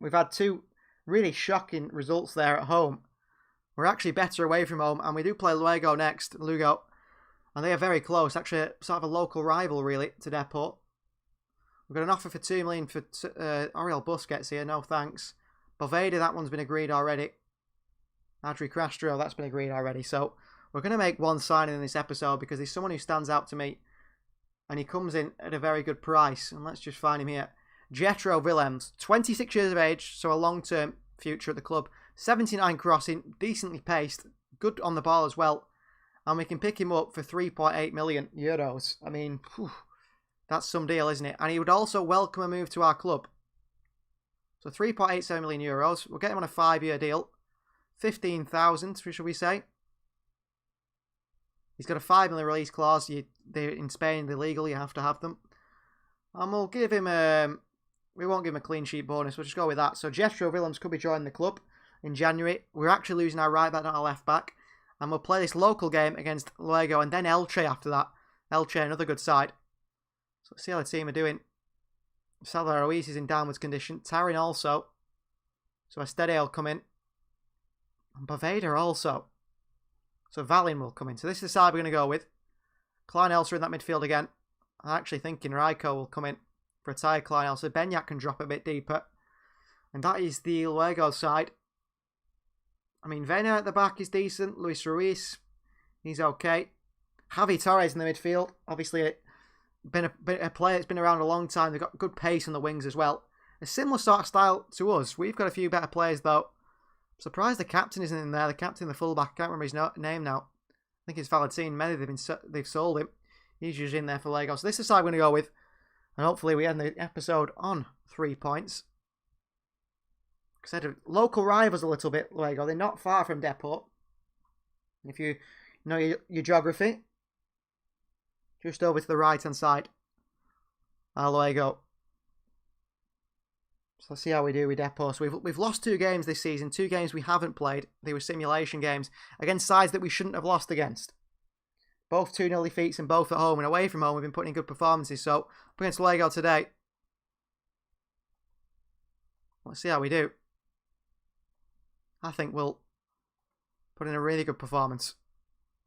Speaker 3: We've had 2 really shocking results there at home. We're actually better away from home, and we do play Lugo next, Lugo. And they are very close, actually sort of a local rival, really, to Depot. We've got an offer for 2 million for Oriol Busquets here, no thanks. Boveda, that one's been agreed already. Adri Castro, that's been agreed already. So we're going to make one signing in this episode because he's someone who stands out to me. And he comes in at a very good price. And let's just find him here. Jetro Willems, 26 years of age, so a long-term future at the club. 79 crossing, decently paced, good on the ball as well. And we can pick him up for 3.8 million euros. I mean, that's some deal, isn't it? And he would also welcome a move to our club. So 3.87 million euros. We'll get him on a 5-year deal. 15,000, shall we say. He's got a 5 million release clause. They're in Spain, they're legal, you have to have them. And we'll give him we won't give him a clean sheet bonus, we'll just go with that. So Jetro Willems could be joining the club in January. We're actually losing our right back, not our left back. And we'll play this local game against Luego and then Elche after that. Elche, another good side. So let's see how the team are doing. Salvador Ruiz is in downwards condition. Tarin also. So Estede will come in. And Boveda also. So Valin will come in. So this is the side we're going to go with. Klein Elsa in that midfield again. I'm actually thinking Raiko will come in for a tired Klein Elsa. Benyak can drop a bit deeper. And that is the Luego side. I mean, Vena at the back is decent. Luis Ruiz, he's okay. Javi Torres in the midfield. Obviously, been a player that's been around a long time. They've got good pace on the wings as well. A similar sort of style to us. We've got a few better players, though. I'm surprised the captain isn't in there. The captain, the fullback, I can't remember his name now. I think it's Valentin. Maybe they've sold him. He's usually in there for Lego. So this is the side we're going to go with. And hopefully we end the episode on 3 points. Because they're local rivals a little bit, Lego. They're not far from Depot. If you know your geography. Just over to the right-hand side. Lego. So let's see how we do with Depot. So we've lost 2 games this season. 2 games we haven't played. They were simulation games. Against sides that we shouldn't have lost against. Both 2-0 defeats and both at home. And away from home, we've been putting in good performances. So up against Lego today. Let's see how we do. I think we'll put in a really good performance.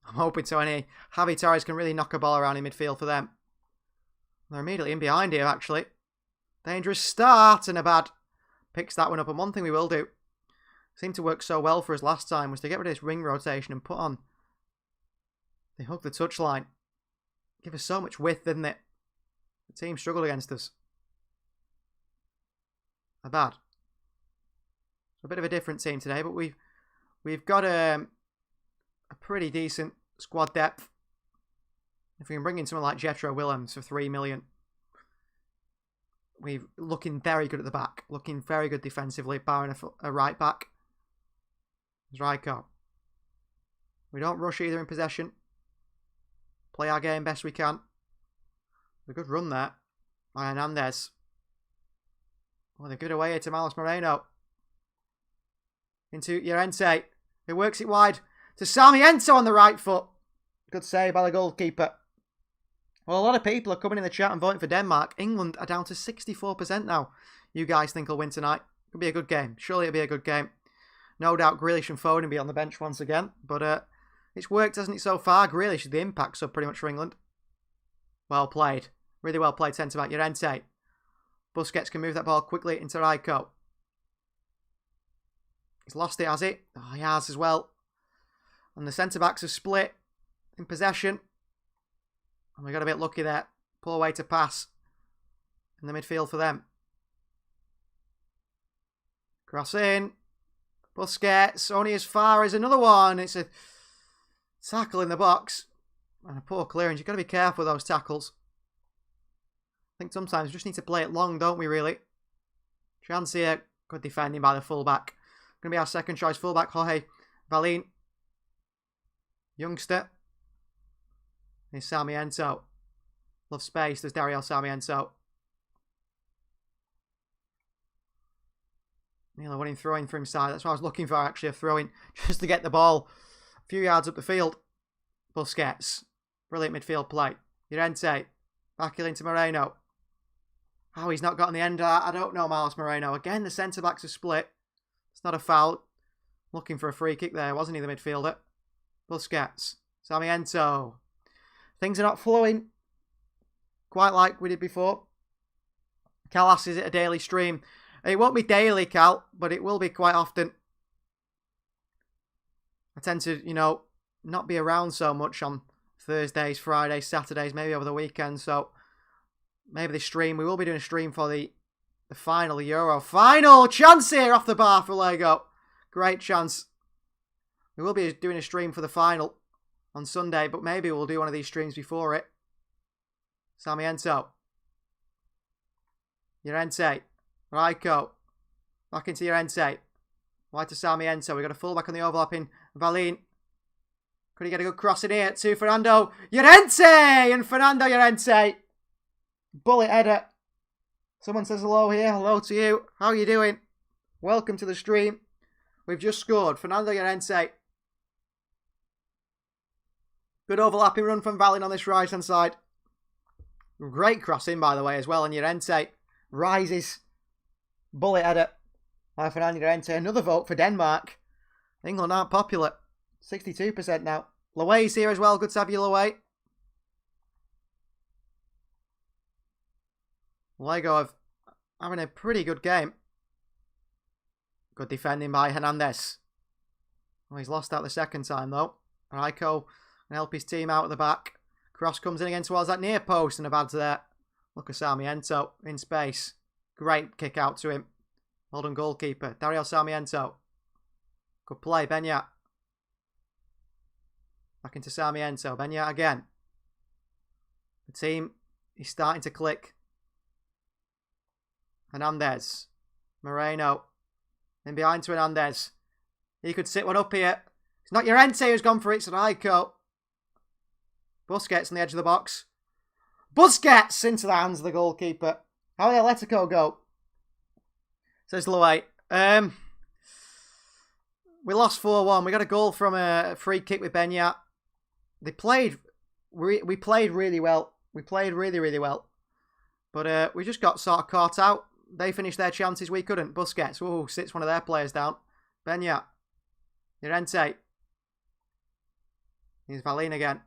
Speaker 3: I'm hoping so. Any Javi Torres can really knock a ball around in midfield for them. They're immediately in behind here, actually. Dangerous start and a bad. Picks that one up. And one thing we will do, seemed to work so well for us last time, was to get rid of this ring rotation and put on. They hug the touchline. Give us so much width, didn't it? The team struggled against us. A bad. So a bit of a different team today, but we've got a pretty decent squad depth. If we can bring in someone like Jetro Willems for 3 million. We're looking very good at the back. Looking very good defensively, barring a right back. There's Raiko. We don't rush either in possession. Play our game best we can. A good run there by Hernandez. Oh, they give it away here to Malos Moreno. into Llorente, who works it wide to Sarmiento on the right foot. Good save by the goalkeeper. Well, a lot of people are coming in the chat and voting for Denmark. England are down to 64% now. You guys think will win tonight? It'll be a good game. Surely it'll be a good game. No doubt Grealish and Foden will be on the bench once again. But it's worked, hasn't it, so far? Grealish is the impact sub pretty much for England. Well played. Really well played, centre-back Llorente. Busquets can move that ball quickly into Raiko. He's lost it, has he? Oh, he has as well. And the centre-backs have split in possession. And we got a bit lucky there. Poor way to pass in the midfield for them. Cross in. Busquets, only as far as another one. It's a tackle in the box. And a poor clearance. You've got to be careful with those tackles. I think sometimes we just need to play it long, don't we, really? Chance here. Good defending by the fullback. Going to be our second choice fullback, Jorge Valin. Youngster. Here's Sarmiento. Love space. There's Dario Sarmiento. Nearly winning throwing for inside. That's what I was looking for, actually, a throw-in. Just to get the ball a few yards up the field. Busquets. Brilliant midfield play. Llorente. Back into Moreno. How he's not got on the end of that, I don't know, Marlos Moreno. Again, the centre-backs are split. It's not a foul. Looking for a free kick there, wasn't he, the midfielder? Busquets. Sarmiento. Things are not flowing quite like we did before. Cal asks, is it a daily stream? It won't be daily, Cal, but it will be quite often. I tend to, not be around so much on Thursdays, Fridays, Saturdays, maybe over the weekend. So maybe the stream, we will be doing a stream for the final Euro. Final chance here off the bar for Lego. Great chance. We will be doing a stream for the final on Sunday, but maybe we'll do one of these streams before it. Sarmiento. Llorente. Raiko. Back into Llorente. Wide to Sarmiento. We've got a fullback on the overlapping Valin. Could he get a good cross in here to Fernando Llorente? And Fernando Llorente. Bullet header. Someone says hello here. Hello to you. How are you doing? Welcome to the stream. We've just scored. Fernando Llorente. Good overlapping run from Valin on this right-hand side. Great crossing, by the way, as well. And Llorente rises. Bullet header by Fernando Llorente. Another vote for Denmark. England aren't popular. 62% now. Loe's here as well. Good to have you, Loe. Lego having a pretty good game. Good defending by Hernandez. Well, he's lost out the second time, though. Raiko can help his team out at the back. Cross comes in again towards that near post, and a bad there. Look at Sarmiento in space. Great kick out to him. Well done, goalkeeper. Dario Sarmiento. Good play, Benyat. Back into Sarmiento. Benyat again. The team is starting to click. Hernandez. Moreno. In behind to Hernandez. He could sit one up here. It's not Llorente who's gone for it, it's Raiko. Busquets on the edge of the box. Busquets into the hands of the goalkeeper. How did Atletico go? Says Loe. We lost 4-1. We got a goal from a free kick with Benyat. We played really well. We played really, really well. But we just got sort of caught out. They finished their chances. We couldn't. Busquets. Ooh, sits one of their players down. Benyat. Llorente. Here's Valin again.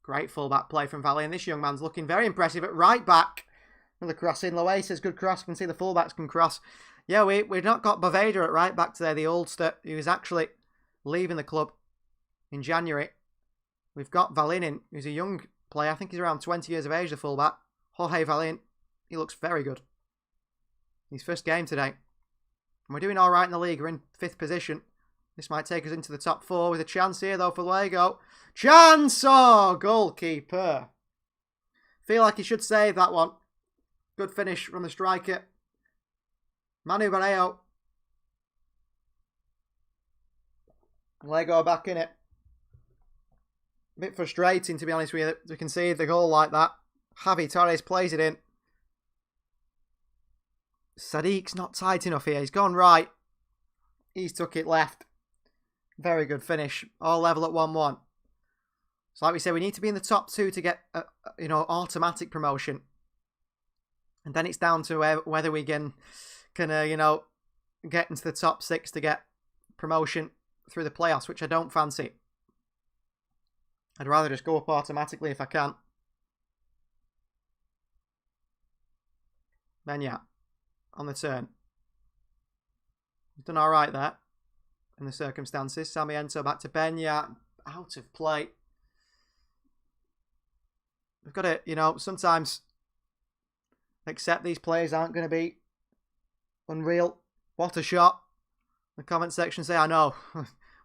Speaker 3: Great full-back play from Valin. This young man's looking very impressive at right back. Another cross in. Loe says good cross. You can see the full-backs can cross. Yeah, we've not got Baveda at right back today, the oldster, who is actually leaving the club in January. We've got Valin in, who's a young player. I think he's around 20 years of age, the full-back. Jorge Valin. He looks very good. His first game today. And we're doing all right in the league. We're in 5th position. This might take us into the top 4 with a chance here, though, for Lego. Chance! Oh, goalkeeper. Feel like he should save that one. Good finish from the striker. Manu Barreo. Lego back in it. A bit frustrating, to be honest with you, to concede the goal like that. Javi Torres plays it in. Sadiq's not tight enough here. He's gone right. He's took it left. Very good finish. All level at 1-1. So like we say, we need to be in the top 2 to get, automatic promotion. And then it's down to whether we can get into the top 6 to get promotion through the playoffs, which I don't fancy. I'd rather just go up automatically if I can. Benya on the turn. He's done all right there in the circumstances. Sarmiento back to Benya. Out of play. We've got to, sometimes accept these players aren't going to be unreal. What a shot. The comment section say, I know.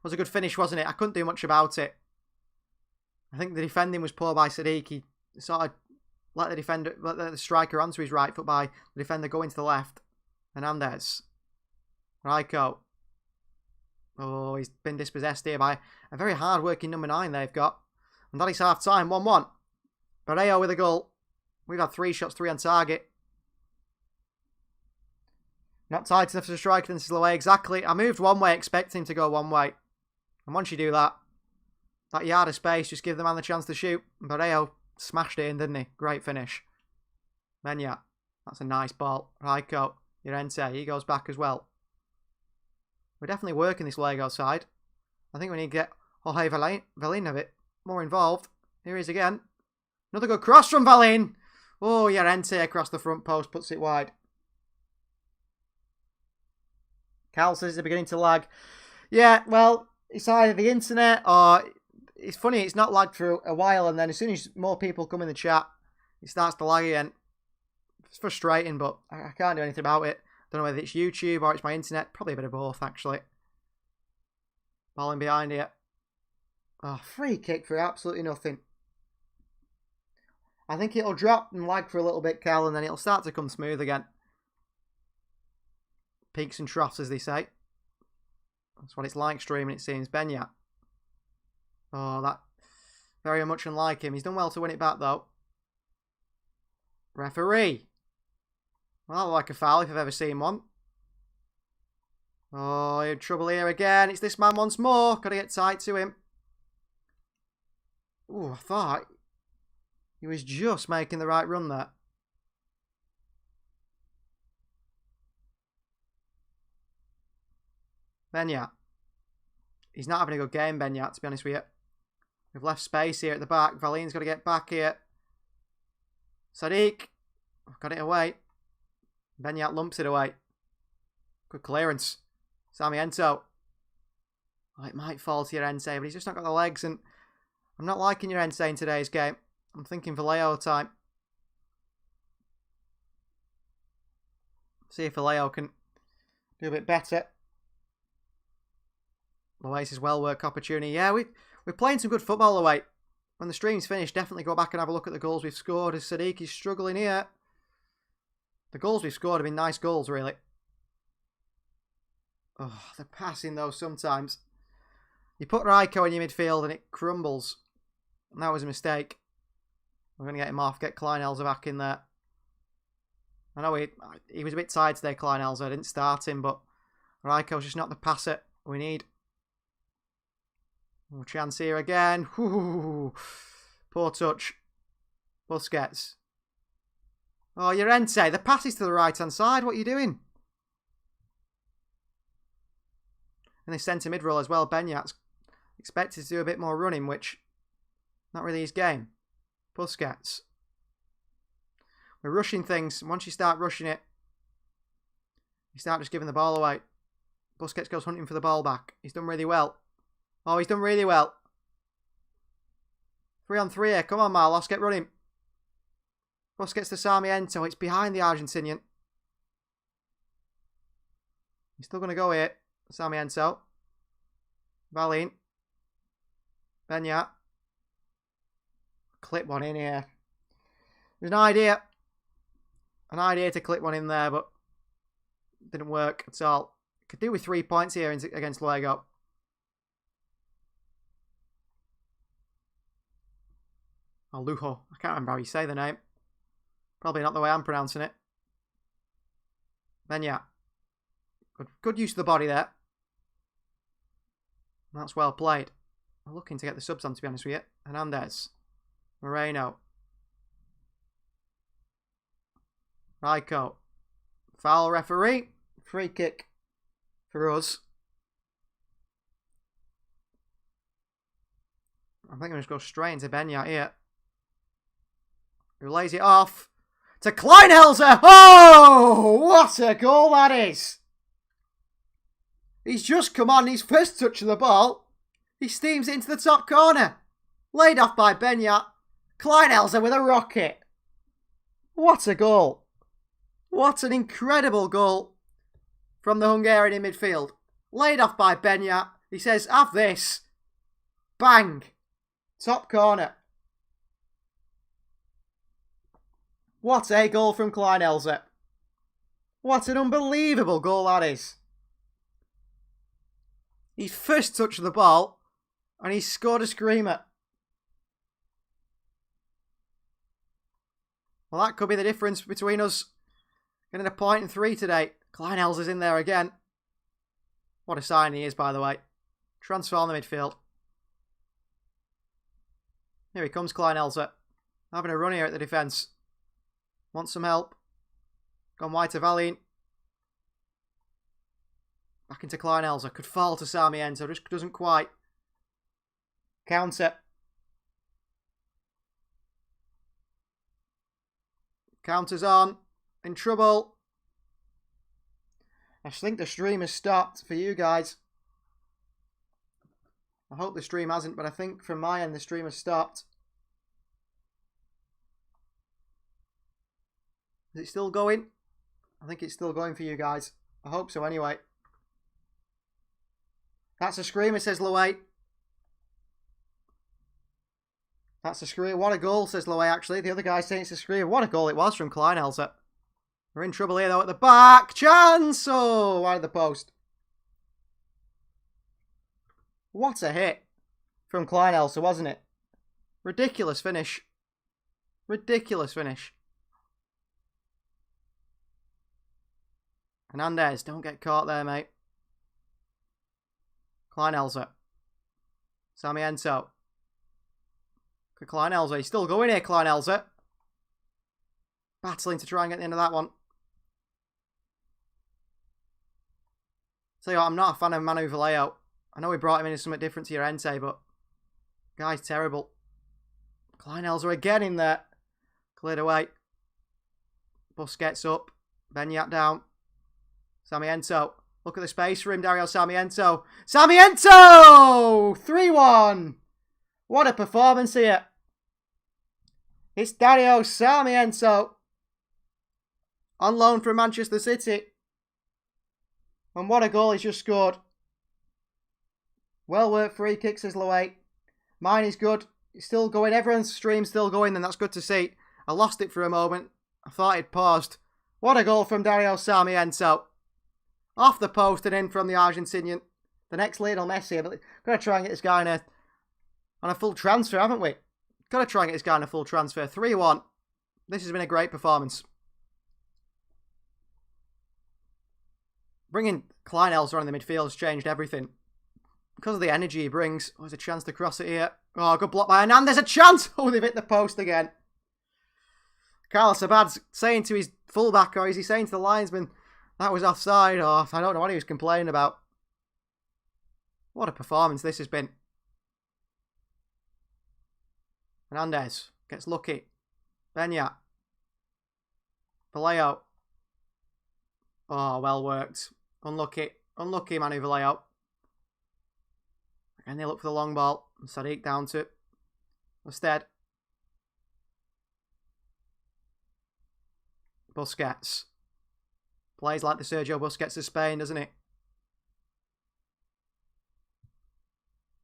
Speaker 3: Was a good finish, wasn't it? I couldn't do much about it. I think the defending was poor by Sadiq. He sort of let the striker onto his right foot by the defender go into the left. Hernandez. Raiko. Oh, he's been dispossessed here by a very hard-working number 9 they've got. And that is half-time, 1-1. Barreo with a goal. We've had 3 shots, 3 on target. Not tight enough to strike this the way. Exactly. I moved one way expecting him to go one way. And once you do that, that yard of space, just give the man the chance to shoot. And Barreo smashed it in, didn't he? Great finish. Menya. That's a nice ball. Raiko. Llorente. He goes back as well. We're definitely working this Lego side. I think we need to get Jorge Valin a bit more involved. Here he is again. Another good cross from Valin. Oh, Llorente across the front post puts it wide. Cal says they're beginning to lag. Yeah, well, it's either the internet or... It's funny, it's not lagged for a while, and then as soon as more people come in the chat, it starts to lag again. It's frustrating, but I can't do anything about it. Don't know whether it's YouTube or it's my internet. Probably a bit of both, actually. Ball in behind here. Oh, free kick for absolutely nothing. I think it'll drop and lag for a little bit, Cal, and then it'll start to come smooth again. Peaks and troughs, as they say. That's what it's like streaming, it seems. Benya. Oh, that... Very much unlike him. He's done well to win it back, though. Referee. Well, that looked like a foul if I've ever seen one. Oh, you're in trouble here again. It's this man once more. Got to get tight to him. Oh, I thought he was just making the right run there. Benya. He's not having a good game, Benya, to be honest with you. We've left space here at the back. Valin's got to get back here. Sadiq. Got it away. Benya lumps it away. Good clearance. Sarmiento. Oh, it might fall to Llorente, but he's just not got the legs, and I'm not liking Llorente in today's game. I'm thinking Vallejo time. See if Vallejo can do a bit better. Oasis well-worked opportunity. Yeah, we're playing some good football away. When the stream's finished, definitely go back and have a look at the goals we've scored, as Sadiq is struggling here. The goals we've scored have been nice goals, really. Oh, the passing, though, sometimes. You put Raiko in your midfield and it crumbles. And that was a mistake. We're going to get him off, get Kleinelzer back in there. I know he was a bit tired today, Kleinelzer. I didn't start him, but Raiko's just not the passer we need. Oh, chance here again. Ooh, poor touch. Busquets. Oh, Llorente, the pass is to the right-hand side. What are you doing? And they centre mid-roll as well. Benyat's expected to do a bit more running, which not really his game. Busquets. We're rushing things. Once you start rushing it, you start just giving the ball away. Busquets goes hunting for the ball back. He's done really well. Oh, he's done really well. 3 on 3 here. Come on, Marlos, get running. Busquets to Sarmiento. It's behind the Argentinian. He's still going to go here. Sarmiento. Valin. Benya. Clip one in here. There's an idea. An idea to clip one in there, but it didn't work at all. Could do with 3 points here against Lego. Oh, Lujo. I can't remember how you say the name. Probably not the way I'm pronouncing it. Benya. Good use of the body there. That's well played. I'm looking to get the subs on, to be honest with you. Hernandez. Moreno. Raiko. Foul referee. Free kick for us. I think I'm just go straight into Benyat here. Who lays it off to Kleinhelzer. Oh, what a goal that is. He's just come on, his first touch of the ball. He steams it into the top corner. Laid off by Benyat. Kleinhelzer with a rocket. What a goal. What an incredible goal from the Hungarian in midfield. Laid off by Benyat. He says, have this. Bang. Top corner. What a goal from Kleinhelzer. What an unbelievable goal that is. His first touch of the ball, and he scored a screamer. Well, that could be the difference between us getting a point and 3 today. Kleinhelzer's in there again. What a sign he is, by the way. Transform the midfield. Here he comes, Kleinhelzer. Having a run here at the defence. Wants some help. Gone wide to Valin. Back into Kleinhelzer. Could fall to Sarmiento. Just doesn't quite. Counter. Counters on. In trouble. I think the stream has stopped for you guys. I hope the stream hasn't, but I think from my end the stream has stopped. Is it still going? I think it's still going for you guys. I hope so anyway. That's a screamer, says Loay. That's a screamer. What a goal, says Loay, actually. The other guy's saying it's a screamer. What a goal it was from Kleinhelzer. We're in trouble here, though, at the back. Chance! Oh, wide of the post. What a hit from Kleinhelzer, wasn't it? Ridiculous finish. Ridiculous finish. Hernandez, don't get caught there, mate. Kleinhelzer. Sarmiento. Good Kleinhelzer. He's still going here, Kleinhelzer. Battling to try and get the end of that one. Tell you what, I'm not a fan of Manu Vallejo. I know we brought him in as something different to Llorente, but guy's terrible. Kleinhelzer again in there. Cleared away. Busquets up. Benyat down. Sarmiento. Look at the space for him, Dario Sarmiento. Sarmiento! 3-1. What a performance here. It's Dario Sarmiento. On loan from Manchester City. And what a goal he's just scored. Well worked free kick, says Loay. Mine is good. It's still going. Everyone's stream's still going, and that's good to see. I lost it for a moment. I thought it paused. What a goal from Dario Sarmiento. Off the post and in from the Argentinian. The next Lionel Messi. But got to try and get this guy on a full transfer, haven't we? Got to try and get this guy on a full transfer. 3-1. This has been a great performance. Bringing Kleinhelzer on in the midfield has changed everything. Because of the energy he brings. Oh, there's a chance to cross it here. Oh, good block by Hernandez. There's a chance. Oh, they've hit the post again. Carlos Abad's saying to his fullback, or is he saying to the linesman, that was offside, or I don't know what he was complaining about. What a performance this has been. Hernandez gets lucky. Benyat. Vallejo. Oh, well worked. Unlucky. Unlucky, Manu Vallejo. Again, they look for the long ball. Sadiq down to instead. Busquets. Plays like the Sergio Busquets of Spain, doesn't he?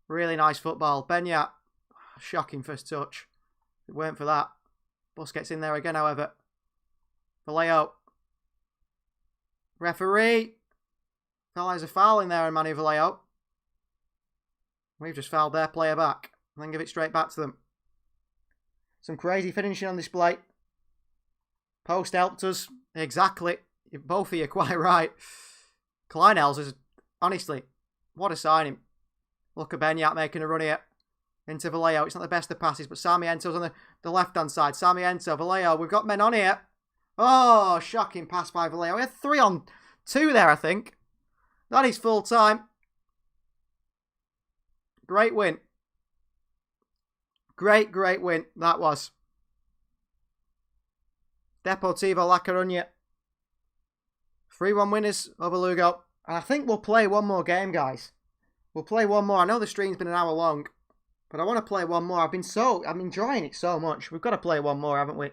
Speaker 3: Really nice football. Benyat. Shocking first touch. If it weren't for that. Busquets in there again, however. Vallejo. Referee. Felt like there's a foul in there in Manu Vallejo. We've just fouled their player back. And then give it straight back to them. Some crazy finishing on display. Post helped us. Exactly. Both of you are quite right. Kleinhelzer, honestly, what a signing. Look at Benyat making a run here. Into Vallejo. It's not the best of passes, but Sarmiento's on the left-hand side. Sarmiento, Vallejo. We've got men on here. Oh, shocking pass by Vallejo. We had 3-on-2 there, I think. That is full time. Great win. Great win. That was. Deportivo La Coruña. 3-1 winners over Lugo. And I think we'll play one more game, guys. We'll play one more. I know the stream's been an hour long, but I want to play one more. I'm enjoying it so much. We've got to play one more, haven't we?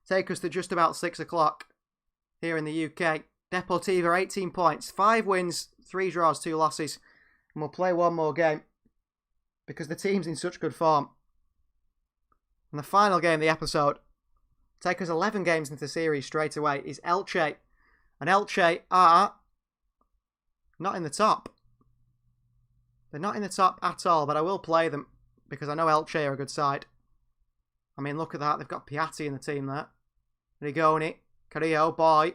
Speaker 3: Take us to just about 6 o'clock here in the UK. Deportivo, 18 points. 5 wins, 3 draws, 2 losses. And we'll play one more game because the team's in such good form. And the final game of the episode, take us 11 games into the series straight away, is Elche. And Elche are not in the top. They're not in the top at all, but I will play them because I know Elche are a good side. I mean, look at that. They've got Piatti in the team there. Rigoni, Carrillo, boy.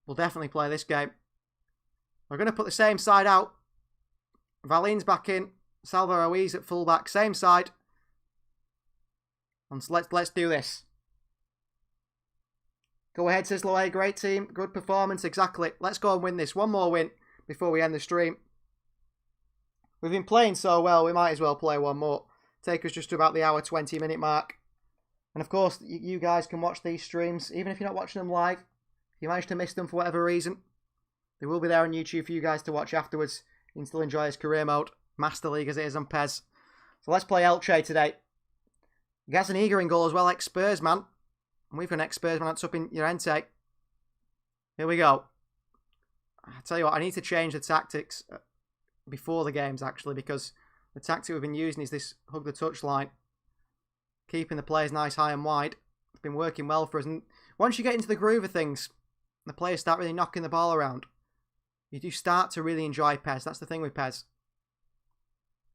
Speaker 3: We'll definitely play this game. We're going to put the same side out. Valin's back in. Salva Ruiz at fullback. Same side. And so let's do this. Go ahead, Sisloway. Great team. Good performance. Exactly. Let's go and win this. One more win before we end the stream. We've been playing so well, we might as well play one more. Take us just to about the hour 20-minute mark. And of course, you guys can watch these streams, even if you're not watching them live. If you manage to miss them for whatever reason, they will be there on YouTube for you guys to watch afterwards. You can still enjoy his career mode, Master League as it is on PES. So let's play Elche today. Gazaniga in goal as well, ex-Spurs man. And we've got an ex-Spurs man that's up in Llorente. Here we go. I tell you what, I need to change the tactics before the games actually, because the tactic we've been using is this hug the touch line, keeping the players nice high and wide. It's been working well for us, and once you get into the groove of things, the players start really knocking the ball around, you do start to really enjoy PES. That's the thing with PES.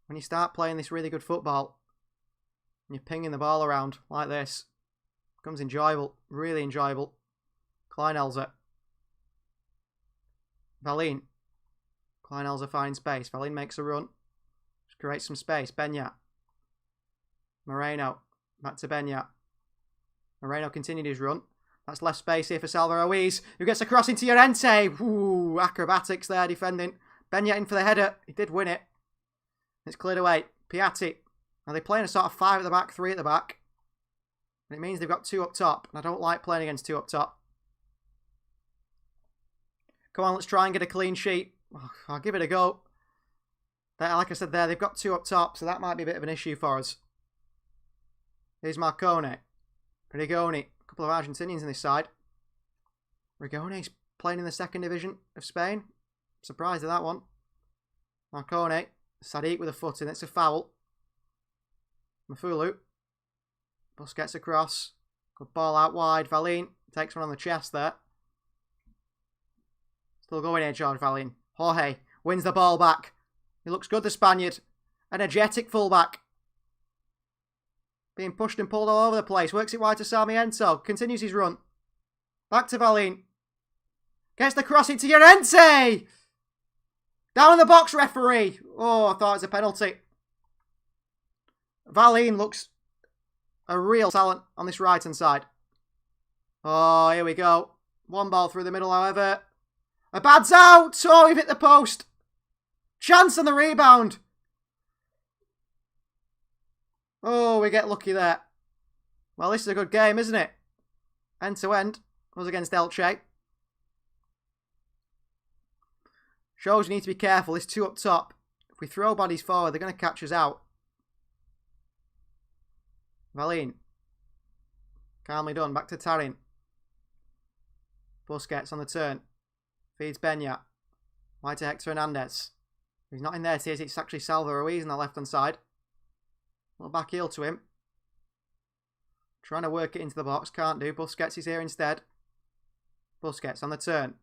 Speaker 3: When you start playing this really good football and you're pinging the ball around like this, it becomes enjoyable, really enjoyable. Kleinelzer, Valin. Kleinelzer finds space. Valin makes a run. Just creates some space. Benyat. Moreno. Back to Benyat. Moreno continued his run. That's left space here for Salva Ruiz, who gets a cross into Llorente. Ooh, acrobatics there defending. Benyat in for the header. He did win it. It's cleared away. Piatti. Now they're playing a sort of 5 at the back, 3 at the back. And it means they've got 2 up top. And I don't like playing against 2 up top. Come on, let's try and get a clean sheet. I'll give it a go. Like I said there, they've got 2 up top, so that might be a bit of an issue for us. Here's Marcone. Rigoni. A couple of Argentinians in this side. Rigoni's playing in the 2nd division of Spain. Surprised at that one. Marcone. Sadiq with a foot in. It's a foul. Mafulu. Busquets across. Good ball out wide. Valin takes one on the chest there. Still going here, George Valin. Jorge wins the ball back. He looks good, the Spaniard. Energetic fullback. Being pushed and pulled all over the place. Works it wide to Sarmiento. Continues his run. Back to Valin. Gets the cross into Llorente. Down in the box, referee. Oh, I thought it was a penalty. Valin looks a real talent on this right-hand side. Oh, here we go. One ball through the middle, however. A bad's out! Oh, we've hit the post! Chance on the rebound! Oh, we get lucky there. Well, this is a good game, isn't it? End to end. Was against Elche. Shows you need to be careful. There's 2 up top. If we throw bodies forward, they're going to catch us out. Valin. Calmly done. Back to Tarin. Busquets on the turn. Feeds Benyat. Wide to Hector Hernandez. He's not in there, it's actually Salva Ruiz on the left-hand side. A little back heel to him. Trying to work it into the box. Can't do. Busquets is here instead. Busquets on the turn.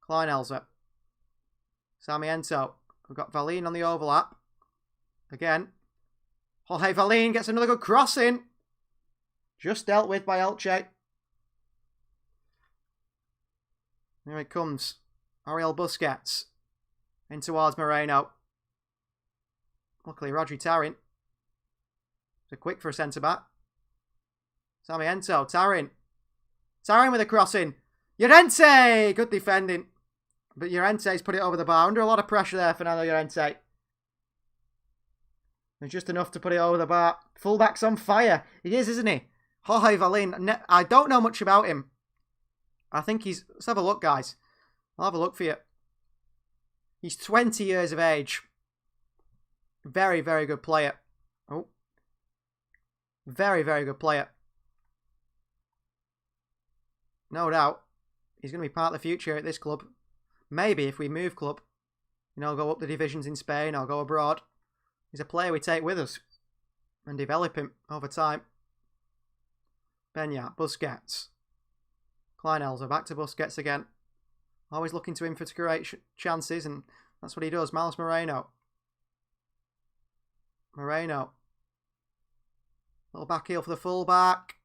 Speaker 3: Kleinelzer. Sarmiento. We've got Valin on the overlap. Again. Jorge Valin gets another good cross in. Just dealt with by Elche. Here it comes. Ariel Busquets. In towards Moreno. Luckily, Rodri Tarin. So quick for a centre-back. Sarmiento, Tarin. Tarin with a crossing. Llorente! Good defending. But Llorente's put it over the bar. Under a lot of pressure there, Fernando Llorente. It's just enough to put it over the bar. Fullback's on fire. He is, isn't he? Jorge Valin. I don't know much about him. I think he's... Let's have a look, guys. I'll have a look for you. He's 20 years of age. Very, very good player. Oh. Very, very good player. No doubt. He's going to be part of the future at this club. Maybe if we move club, you know, go up the divisions in Spain or go abroad. He's a player we take with us and develop him over time. Beñat, Busquets. Kleinelzer, back to Busquets again. Always looking to him for to create chances, and that's what he does. Miles Moreno. Little back heel for the full-back.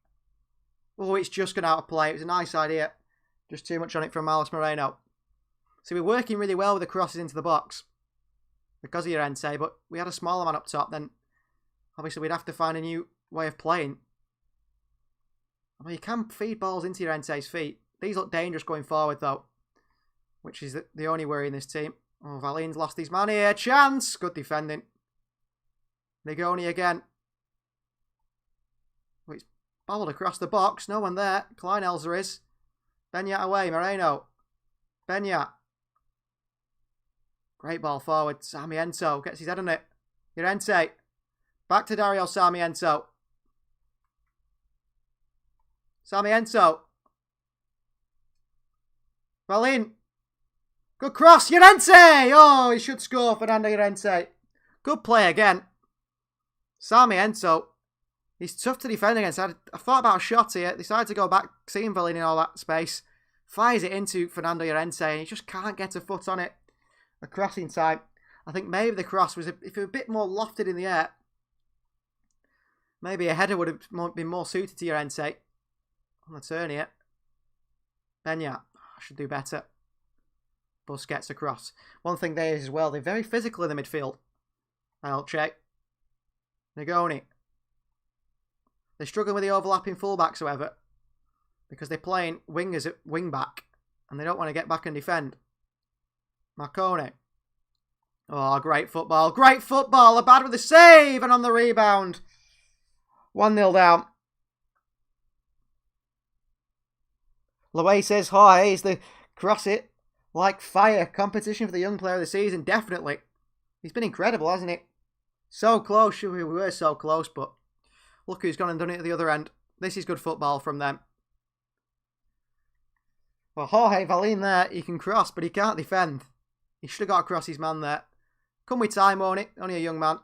Speaker 3: Oh, it's just gone out of play. It was a nice idea. Just too much on it from Miles Moreno. So we're working really well with the crosses into the box because of Llorente, but we had a smaller man up top, then obviously we'd have to find a new way of playing. I mean, you can feed balls into Llorente's feet. These look dangerous going forward, though, which is the only worry in this team. Oh, Valin's lost his man here. Chance! Good defending. Negoni again. Oh, it's balled across the box. No one there. Kleinelzer is. Beñat away. Moreno. Beñat. Great ball forward. Sarmiento gets his head on it. Llorente. Back to Dario Sarmiento. Sarmiento. Valin. Good cross. Llorente. Oh, he should score. Fernando Llorente. Good play again. Sarmiento. He's tough to defend against. I thought about a shot here. Decided to go back, seeing Valin in all that space. Fires it into Fernando Llorente and he just can't get a foot on it. A crossing time. I think maybe the cross was, if it were a bit more lofted in the air, maybe a header would have been more suited to Llorente. On the turn here. Beñat. Should do better. Busquets across. One thing there is as well, they're very physical in the midfield. Elche. Negoni. They're struggling with the overlapping fullbacks, however, because they're playing wingers at wing back and they don't want to get back and defend. Marcone. Oh, great football. Great football. Abad with the save and on the rebound. 1-0 down. Lowe says, hi, is the cross it like fire. Competition for the young player of the season, definitely. He's been incredible, hasn't he? So close. We were so close, but look who's gone and done it at the other end. This is good football from them. Well, Jorge Valin there, he can cross, but he can't defend. He should have got across his man there. Come with time, won't it? Only a young man.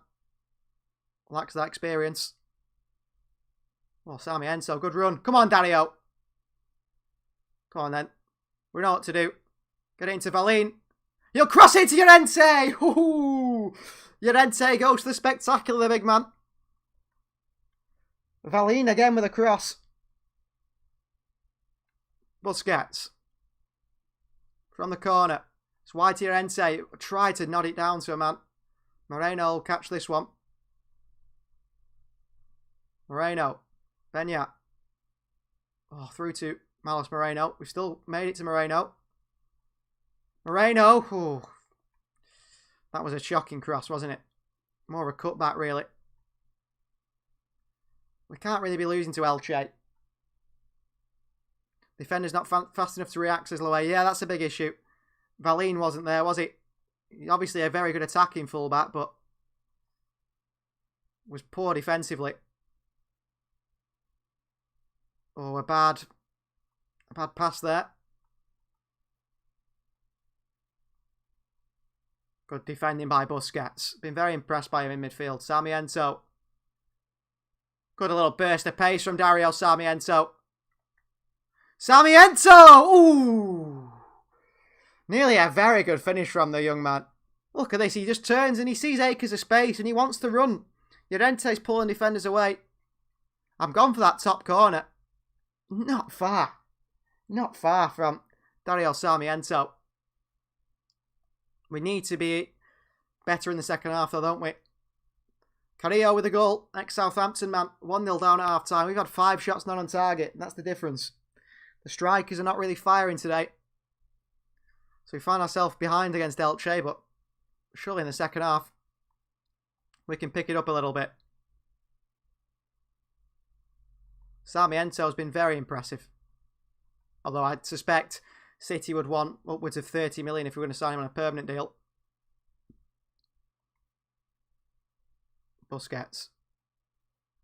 Speaker 3: Lacks that experience. Well, Sarmiento, good run. Come on, Dario. Come on, then. We know what to do. Get it into Valin. He'll cross it to Llorente. Ooh. Llorente goes to the spectacular, the big man. Valin again with a cross. Busquets. From the corner. It's wide to Llorente. Try to nod it down to a man. Moreno will catch this one. Moreno. Beñat. Oh, through to Miles Moreno. We've still made it to Moreno. Moreno. Ooh. That was a shocking cross, wasn't it? More of a cutback, really. We can't really be losing to Elche. Defender's not fast enough to react, says Lowe. Yeah, that's a big issue. Valin wasn't there, was he? Obviously a very good attacking fullback, but was poor defensively. Oh, a bad pass there. Good defending by Busquets. Been very impressed by him in midfield. Sarmiento. Good, a little burst of pace from Dario Sarmiento. Sarmiento! Ooh! Nearly a very good finish from the young man. Look at this. He just turns and he sees acres of space and he wants to run. Llorente's pulling defenders away. I'm gone for that top corner. Not far. Not far from Dario Sarmiento. We need to be better in the second half, though, don't we? Carrillo with a goal. Ex-Southampton man. 1-0 down at half-time. We've had 5 shots not on target. And that's the difference. The strikers are not really firing today. So we find ourselves behind against Elche, but surely in the second half, we can pick it up a little bit. Sarmiento's been very impressive. Although I suspect City would want upwards of 30 million if we were going to sign him on a permanent deal. Busquets.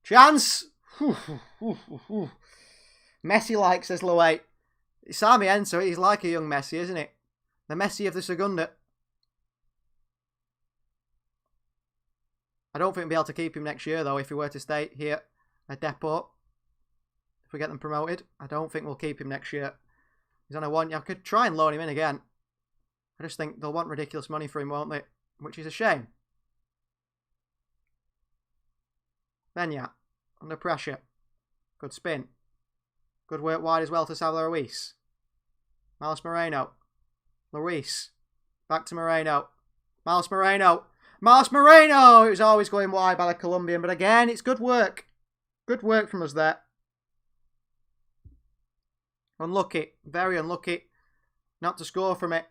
Speaker 3: Chance! Messi-like, says Loay. Sarmiento, he's like a young Messi, isn't it? The Messi of the Segunda. I don't think we'll be able to keep him next year, though, if he were to stay here at Depot. If we get them promoted, I don't think we'll keep him next year. He's on a 1. I could try and loan him in again. I just think they'll want ridiculous money for him, won't they? Which is a shame. Beñat, under pressure. Good spin. Good work wide as well to Salvador Ruiz. Miles Moreno. Luis. Back to Moreno. Miles Moreno. Miles Moreno! It was always going wide by the Colombian, but again, it's good work. Good work from us there. Unlucky. Very unlucky not to score from it.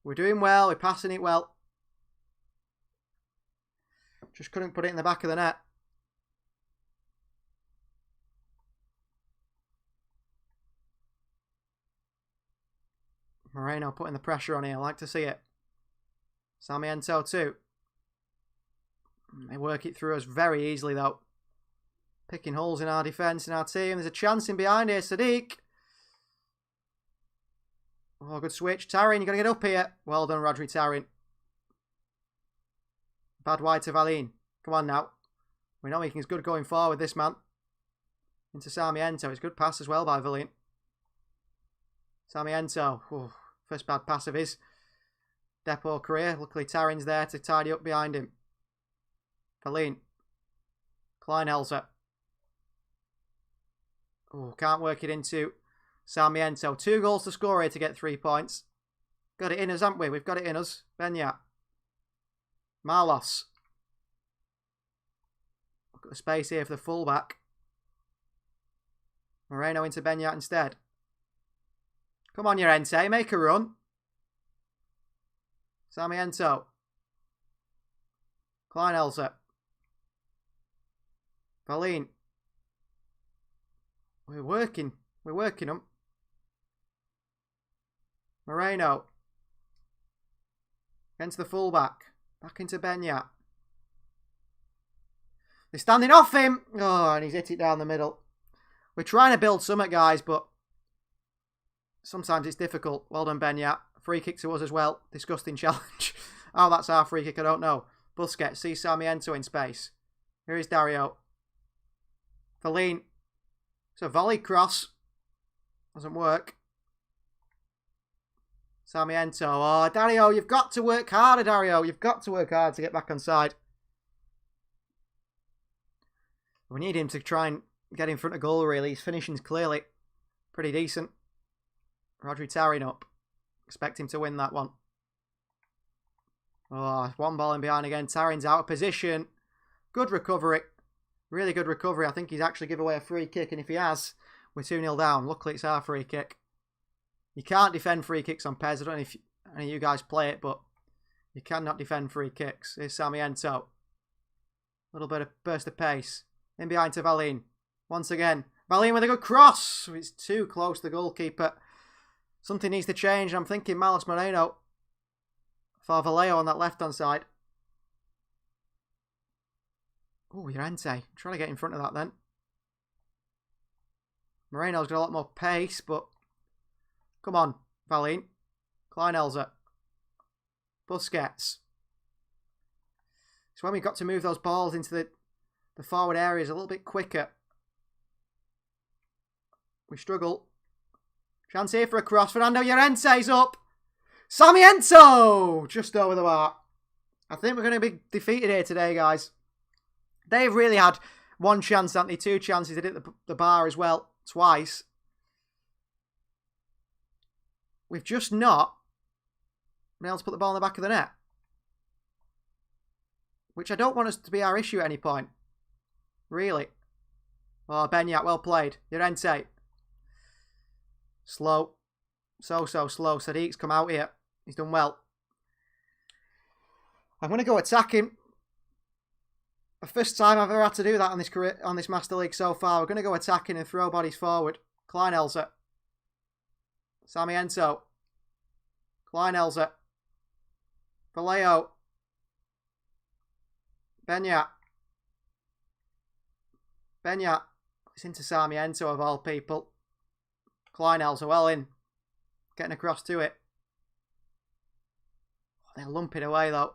Speaker 3: We're doing well. We're passing it well. Just couldn't put it in the back of the net. Moreno putting the pressure on here. I like to see it. Sarmiento too. They work it through us very easily though. Picking holes in our defence and our team. There's a chance in behind here. Sadiq. Oh, good switch. Tarin, you've got to get up here. Well done, Rodri Tarin. Bad wide to Valin. Come on now. We know he's good going forward, this man. Into Sarmiento. It's a good pass as well by Valin. Sarmiento. Oh, first bad pass of his Depot career. Luckily, Tarin's there to tidy up behind him. Valin. Kleinhelzer. Oh, can't work it into Sarmiento. 2 goals to score here to get 3 points. Got it in us, haven't we? We've got it in us. Beñat. Marlos. Look at the space here for the fullback. Moreno into Beñat instead. Come on, Llorente. Make a run. Sarmiento. Kleinhelzer. Valin. We're working them. Moreno. Against the fullback. Back into Beñat. They're standing off him. Oh, and he's hit it down the middle. We're trying to build summit, guys, but sometimes it's difficult. Well done, Beñat. Free kick to us as well. Disgusting challenge. Oh, that's our free kick. I don't know. Busquets sees Sarmiento in space. Here is Dario. Valin. It's a volley cross. Doesn't work. Sarmiento. Oh, Dario, you've got to work harder, Dario. You've got to work hard to get back on side. We need him to try and get in front of goal, really. His finishing's clearly pretty decent. Rodri Tarin up. Expect him to win that one. Oh, 1 ball in behind again. Tarin's out of position. Good recovery. Really good recovery. I think he's actually given away a free kick, and if he has, we're 2-0 down. Luckily, it's our free kick. You can't defend free kicks on PES. I don't know if any of you guys play it, but you cannot defend free kicks. Here's Sarmiento. Little bit of burst of pace. In behind to Valin. Once again. Valin with a good cross. It's too close to the goalkeeper. Something needs to change. I'm thinking Miles Moreno for Vallejo on that left-hand side. Oh, Llorente. Trying to get in front of that then. Moreno's got a lot more pace, but come on, Valin. Kleinhelzer. Busquets. It's when we've got to move those balls into the forward areas a little bit quicker. We struggle. Chance here for a cross. Fernando Llorente's up. Sarmiento! Just over the bar. I think we're going to be defeated here today, guys. They've really had 1 chance, haven't they? 2 chances. They hit the bar as well. Twice. We've just not been able to put the ball in the back of the net. which I don't want us to be our issue at any point. Really. Oh, Benyat, well played. Llorente. Slow. So slow. Sadiq's come out here. He's done well. I'm going to go attacking. The first time I've ever had to do that on this Master League so far. We're going to go attacking and throw bodies forward. Kleinelzer. Sarmiento. Kleinelzer. Vallejo. Benyat. Benyat. It's into Sarmiento of all people. Kleinelzer well in. Getting across to it. Oh, they're lumping away though.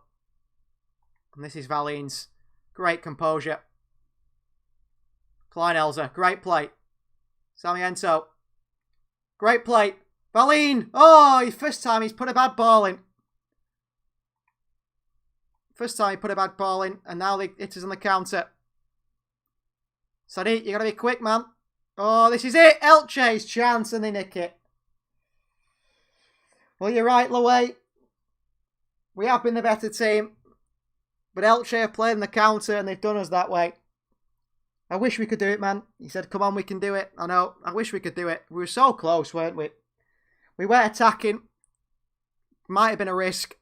Speaker 3: And this is Valin's. Great composure. Kleinelzer. Great play. Sarmiento. Great play. Valin. Oh, first time he's put a bad ball in. First time he put a bad ball in. And now it is on the counter. Sadiq, you got to be quick, man. Oh, this is it. Elche's chance and they nick it. Well, you're right, Lowe. We have been the better team. But Elche have played in the counter and they've done us that way. I wish we could do it, man. He said, come on, we can do it. I know. I wish we could do it. We were so close, weren't we? We weren't attacking. Might have been a risk.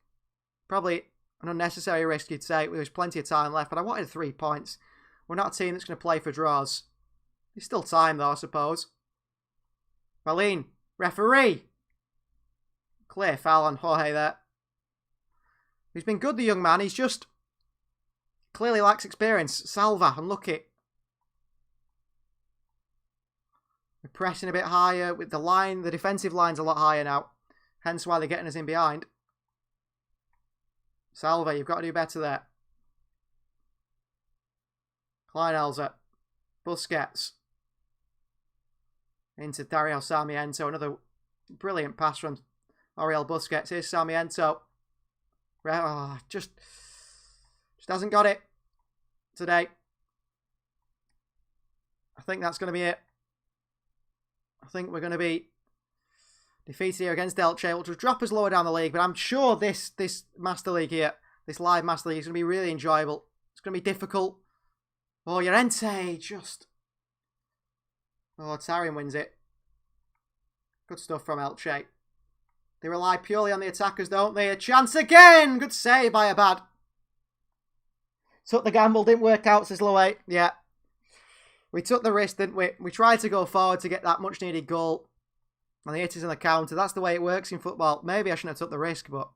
Speaker 3: Probably an unnecessary risk, you'd say. There was plenty of time left, but I wanted 3 points. We're not a team that's going to play for draws. There's still time, though, I suppose. Valin. Referee. Clear foul on Jorge there. He's been good, the young man. He's just clearly lacks experience. Salva, unlucky. We're pressing a bit higher with the line. The defensive line's a lot higher now. Hence why they're getting us in behind. Salva, you've got to do better there. Kleinelzer. Busquets. Into Dario Sarmiento. Another brilliant pass from Oriol Busquets. Here's Sarmiento. Oh, just hasn't got it today. I think that's going to be it. I think we're going to be defeated here against Elche, which will drop us lower down the league. But I'm sure this Master League here, this live Master League, is going to be really enjoyable. It's going to be difficult. Oh, Llorente, just... Oh, Tarian wins it. Good stuff from Elche. They rely purely on the attackers, don't they? A chance again! Good save by Abad. Took the gamble, didn't work out, says Lowe. Yeah. We took the risk, didn't we? We tried to go forward to get that much needed goal. And the hit is on the counter. That's the way it works in football. Maybe I shouldn't have took the risk, but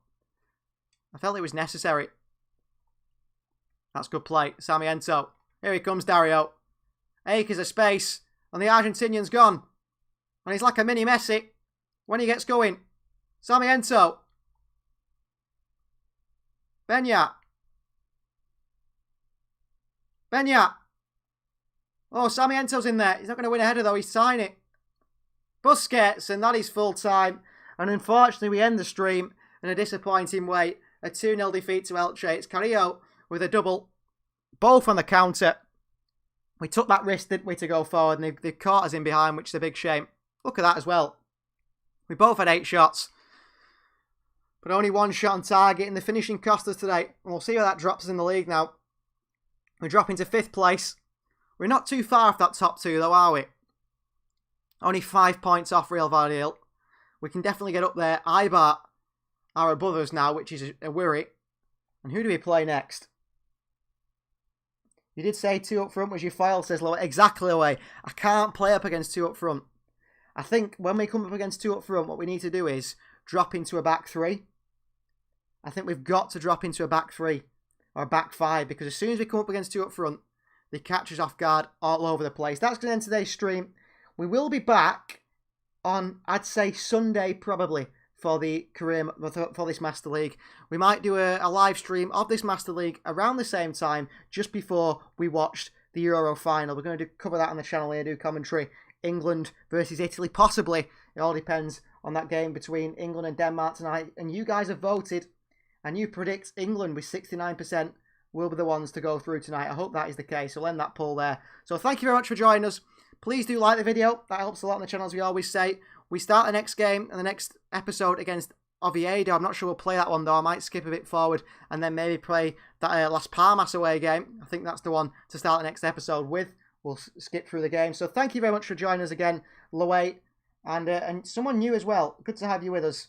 Speaker 3: I felt it was necessary. That's good play. Sarmiento. Here he comes, Dario. Acres of space. And the Argentinian's gone. And he's like a mini Messi when he gets going. Sarmiento. Benyat. Benyat. Oh, Sarmiento's in there. He's not going to win a header though. He's tiny. Busquets, and that is full time. And unfortunately, we end the stream in a disappointing way. A 2-0 defeat to Elche. It's Carrillo with a double. Both on the counter. We took that risk, didn't we, to go forward. And they've caught us in behind, which is a big shame. Look at that as well. We both had 8 shots. But only 1 shot on target. And the finishing cost us today. And we'll see where that drops us in the league now. We're dropping to 5th place. We're not too far off that top 2 though, are we? Only 5 points off Real Valladolid. We can definitely get up there. Eibar are above us now, which is a worry. And who do we play next? You did say 2 up front was your file, says Lowe. Exactly, Lowe. I can't play up against 2 up front. I think when we come up against 2 up front, what we need to do is drop into a back 3. I think we've got to drop into a back 3 or a back 5, because as soon as we come up against 2 up front, they catch us off guard all over the place. That's going to end today's stream. We will be back on, I'd say, Sunday probably for this Master League. We might do a live stream of this Master League around the same time, just before we watched the Euro final. We're going to cover that on the channel here, do commentary. England versus Italy, possibly. It all depends on that game between England and Denmark tonight. And you guys have voted, and you predict England with 69% will be the ones to go through tonight. I hope that is the case. So I'll end that poll there. So thank you very much for joining us. Please do like the video. That helps a lot on the channel, as we always say. We start the next game and the next episode against Oviedo. I'm not sure we'll play that one though. I might skip a bit forward and then maybe play that Las Palmas away game. I think that's the one to start the next episode with. We'll skip through the game. So thank you very much for joining us again, Loay, and someone new as well. Good to have you with us.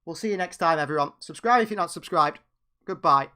Speaker 3: We'll see you next time, everyone. Subscribe if you're not subscribed. Goodbye.